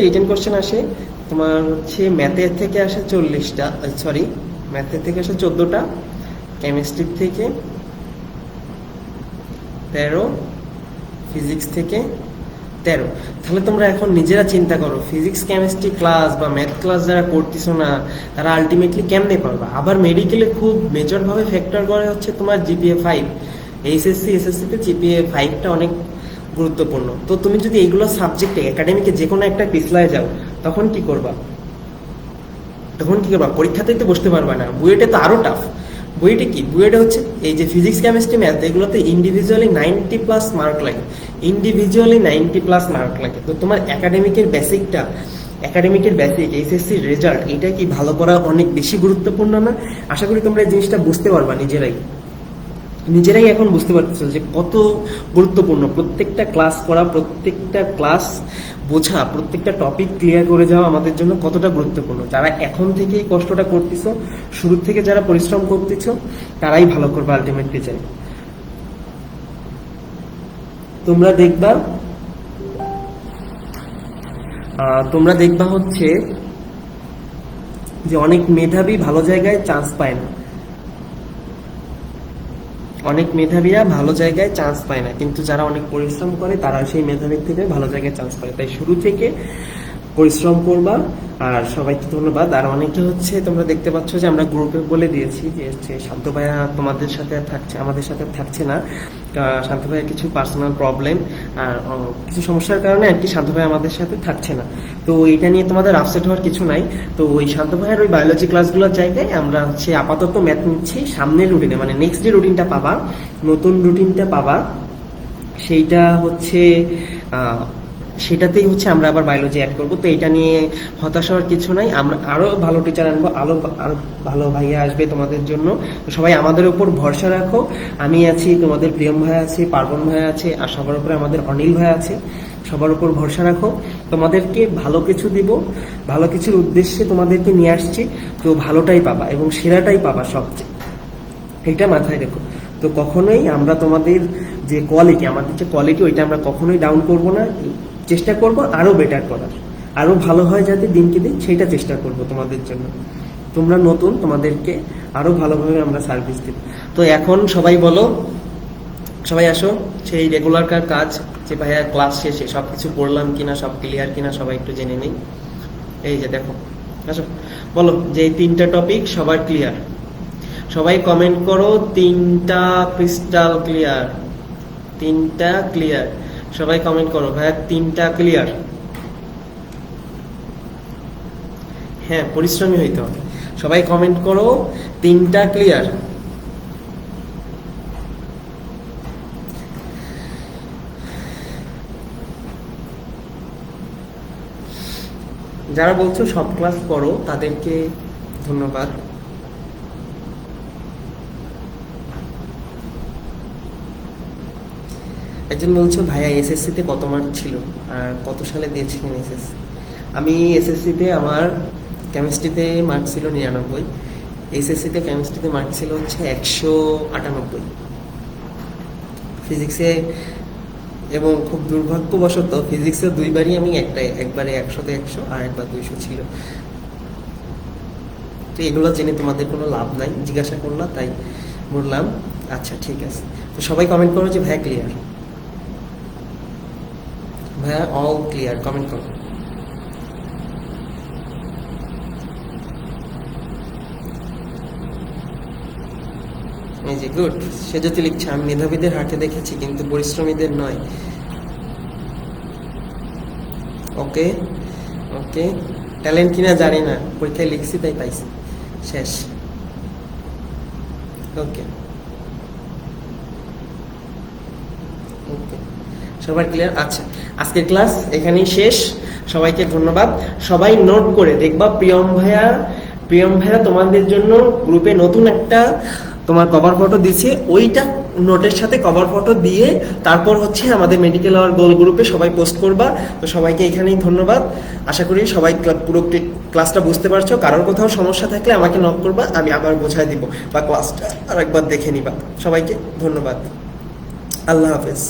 রিটেন কোশ্চেন আসে তোমার হচ্ছে ম্যাথের থেকে আসে 40টা, সরি ম্যাথের থেকে আসে 14টা, কেমিস্ট্রি থেকে 13, ফিজিক্স থেকে 13। তাহলে তোমরা এখন নিজেরা চিন্তা করো, ফিজিক্স কেমিস্ট্রি ক্লাস বা ম্যাথ ক্লাস যারা করতেছো না তারা আলটিমেটলি কেমনে পারবা? আবার মেডিকেলে খুব মেজর ভাবে ফ্যাক্টর করে হচ্ছে তোমার জিপিএ 5, এসএসসিতে জিপিএ 5টা অনেক গুরুত্বপূর্ণ। তো তুমি যদি এইগুলো সাবজেক্টে একাডেমিকে যে কোনো একটা পিছলায় যাও, তখন কি করবা? পরীক্ষাতেই তো বসতে পারবা না। বুয়েটে তো আরো টাফ। বুয়েটে কি, বুয়েটে হচ্ছে এই যে ফিজিক্স কেমিস্ট্রি ম্যাথ, এগুলোতে ইন্ডিভিজুয়ালি 90+ মার্ক লাগে, ইন্ডিভিজুয়ালি 90+ মার্ক লাগে। তো তোমার একাডেমিকের বেসিক এসএসসির রেজাল্ট, এটা কি ভালো করা অনেক বেশি গুরুত্বপূর্ণ না? আশা করি তোমরা এই জিনিসটা বুঝতে পারবা নিজেরাই এখন বুঝতে পারতেছো যে কত গুরুত্বপূর্ণ প্রত্যেকটা ক্লাস করা, প্রত্যেকটা ক্লাস বোঝা, প্রত্যেকটা টপিক ক্লিয়ার করে যাওয়া আমাদের জন্য কতটা গুরুত্বপূর্ণ। যারা এখন থেকেই কষ্টটা করতেছো, শুরু থেকে যারা পরিশ্রম করতেছো, তারাই ভালো করবে আলটিমেট রেজাল্ট। তোমরা দেখবা তোমরা দেখবা হচ্ছে যে অনেক মেধাবী ভালো জায়গায় চান্স পায় না, অনেক মেধাবীরা ভালো জায়গায় চান্স পায় না, কিন্তু যারা অনেক পরিশ্রম করে তারা সেই মেধাবীর থেকে ভালো জায়গায় চান্স পায়। তাই শুরু থেকে পরিশ্রম করবা। আর সবাইকে ধন্যবাদ। আর অনেকে হচ্ছে তোমরা দেখতে পাচ্ছ যে আমরা গ্রুপে বলে দিয়েছি যে হচ্ছে শান্ত ভাইয়া তোমাদের সাথে থাকছে, আমাদের সাথে থাকছে না। শান্ত ভাইয়া কিছু পার্সোনাল প্রবলেম আর কিছু সমস্যার কারণে আর কি শান্ত ভাই আমাদের সাথে থাকছে না। তো এটা নিয়ে তোমাদের আপসেট হওয়ার কিছু নাই। তো ওই শান্ত ভাইয়ের ওই বায়োলজি ক্লাসগুলোর জায়গায় আমরা হচ্ছে আপাতত ম্যাথ নিচ্ছি সামনের রুটিনে, মানে নেক্সট যে রুটিনটা পাবা, নতুন রুটিনটা পাবা, সেইটা হচ্ছে সেটাতেই হচ্ছে আমরা আবার বায়োলজি অ্যাড করবো। তো এটা নিয়ে হতাশ হওয়ার কিছু নাই, আমরা আরো ভালো টিচার আনবো, আরো ভালো ভাইয়া আসবে তোমাদের জন্য। তো সবাই আমাদের উপর ভরসা রাখো। আমি আছি, তোমাদের প্রিয়ম ভাই আছে, পার্বণ ভাই আছে, আর সবার উপরে আমাদের অনিল ভাই আছে। সবার উপর ভরসা রাখো, তোমাদেরকে ভালো কিছু দিব, ভালো কিছুর উদ্দেশ্যে তোমাদেরকে নিয়ে আসছি। তো ভালোটাই পাবা এবং সেরাটাই পাবা সবচেয়ে, এটা মাথায় রেখো। তো কখনোই আমরা তোমাদের যে কোয়ালিটি, আমাদের যে কোয়ালিটি, ওইটা আমরা কখনোই ডাউন করব না। চেষ্টা করব আরো বেটার করার, আরো ভালো হয় যাতে দিনকে দিন, সেইটা চেষ্টা করব তোমাদের জন্য। তোমরা নতুন, তোমাদেরকে আরো ভালোভাবে আমরা সার্ভিস দেব। তো এখন সবাই বলো, সবাই আসো, সেই রেগুলার কাজ যে ভাইয়া ক্লাস শেষে সবকিছু পড়লাম কিনা, সব ক্লিয়ার কিনা সবাই একটু জেনে নেই। এই যে দেখো, আসো বলো যে এই 3টা টপিক সবার ক্লিয়ার। সবাই কমেন্ট করো 3টা ক্রিস্টাল ক্লিয়ার, 3টা ক্লিয়ার। সবাই কমেন্ট করো ভাইয়া 3টা ক্লিয়ার। হ্যাঁ, পরিশ্রমী হইতে হবে। সবাই কমেন্ট করো 3টা ক্লিয়ার। যারা বলছো সব ক্লাস করো তাদেরকে ধন্যবাদ। একজন বলছো ভাইয়া এসএসসিতে কত মার্ক ছিল আর কত সালে দিয়েছিলেন এসএসসি? আমি এসএসসিতে আমার কেমিস্ট্রিতে মার্ক ছিল 99, এসএসসিতে কেমিস্ট্রিতে মার্ক ছিল হচ্ছে 198, ফিজিক্সে, এবং খুব দুর্ভাগ্যবশত ফিজিক্সে 2বারই আমি একবারে 100তে 100 আর একবার 200 ছিল। তো এগুলো জেনে তোমাদের কোনো লাভ নাই, জিজ্ঞাসা করলাম তাই বললাম। আচ্ছা ঠিক আছে, তো সবাই কমেন্ট করো যে ভাইয়া ক্লিয়ার, ভাইয়া অল ক্লিয়ার, কমেন্ট করো। এই যে গুড, সে যদি লিখছে আমি মেধাবীদের হাটে দেখেছি কিন্তু পরিশ্রমীদের নয়। ওকে ওকে, ট্যালেন্ট কিনা জানি না, পরীক্ষায় লিখছি তাই পাইছি, শেষ। ওকে ওকে, সবার ক্লিয়ার? আচ্ছা, আজকের ক্লাস এখানেই শেষ। সবাইকে ধন্যবাদ। সবাই নোট করে দেখবা, প্রিয়ম ভাইয়া তোমাদের জন্য গ্রুপে নতুন একটা তোমার কভার ফটো দিচ্ছে, ওইটা নোটের সাথে কভার ফটো দিয়ে তারপর হচ্ছে আমাদের মেডিকেল আওয়ার গোল গ্রুপে সবাই পোস্ট করবা। তো সবাইকে এখানেই ধন্যবাদ। আশা করি সবাই পুরো ক্লাসটা বুঝতে পারছো। কারোর কোথাও সমস্যা থাকলে আমাকে নক করবা, আমি আবার বোঝাই দিব বা ক্লাসটা আরেকবার দেখে নিবা। সবাইকে ধন্যবাদ, আল্লাহ হাফেজ।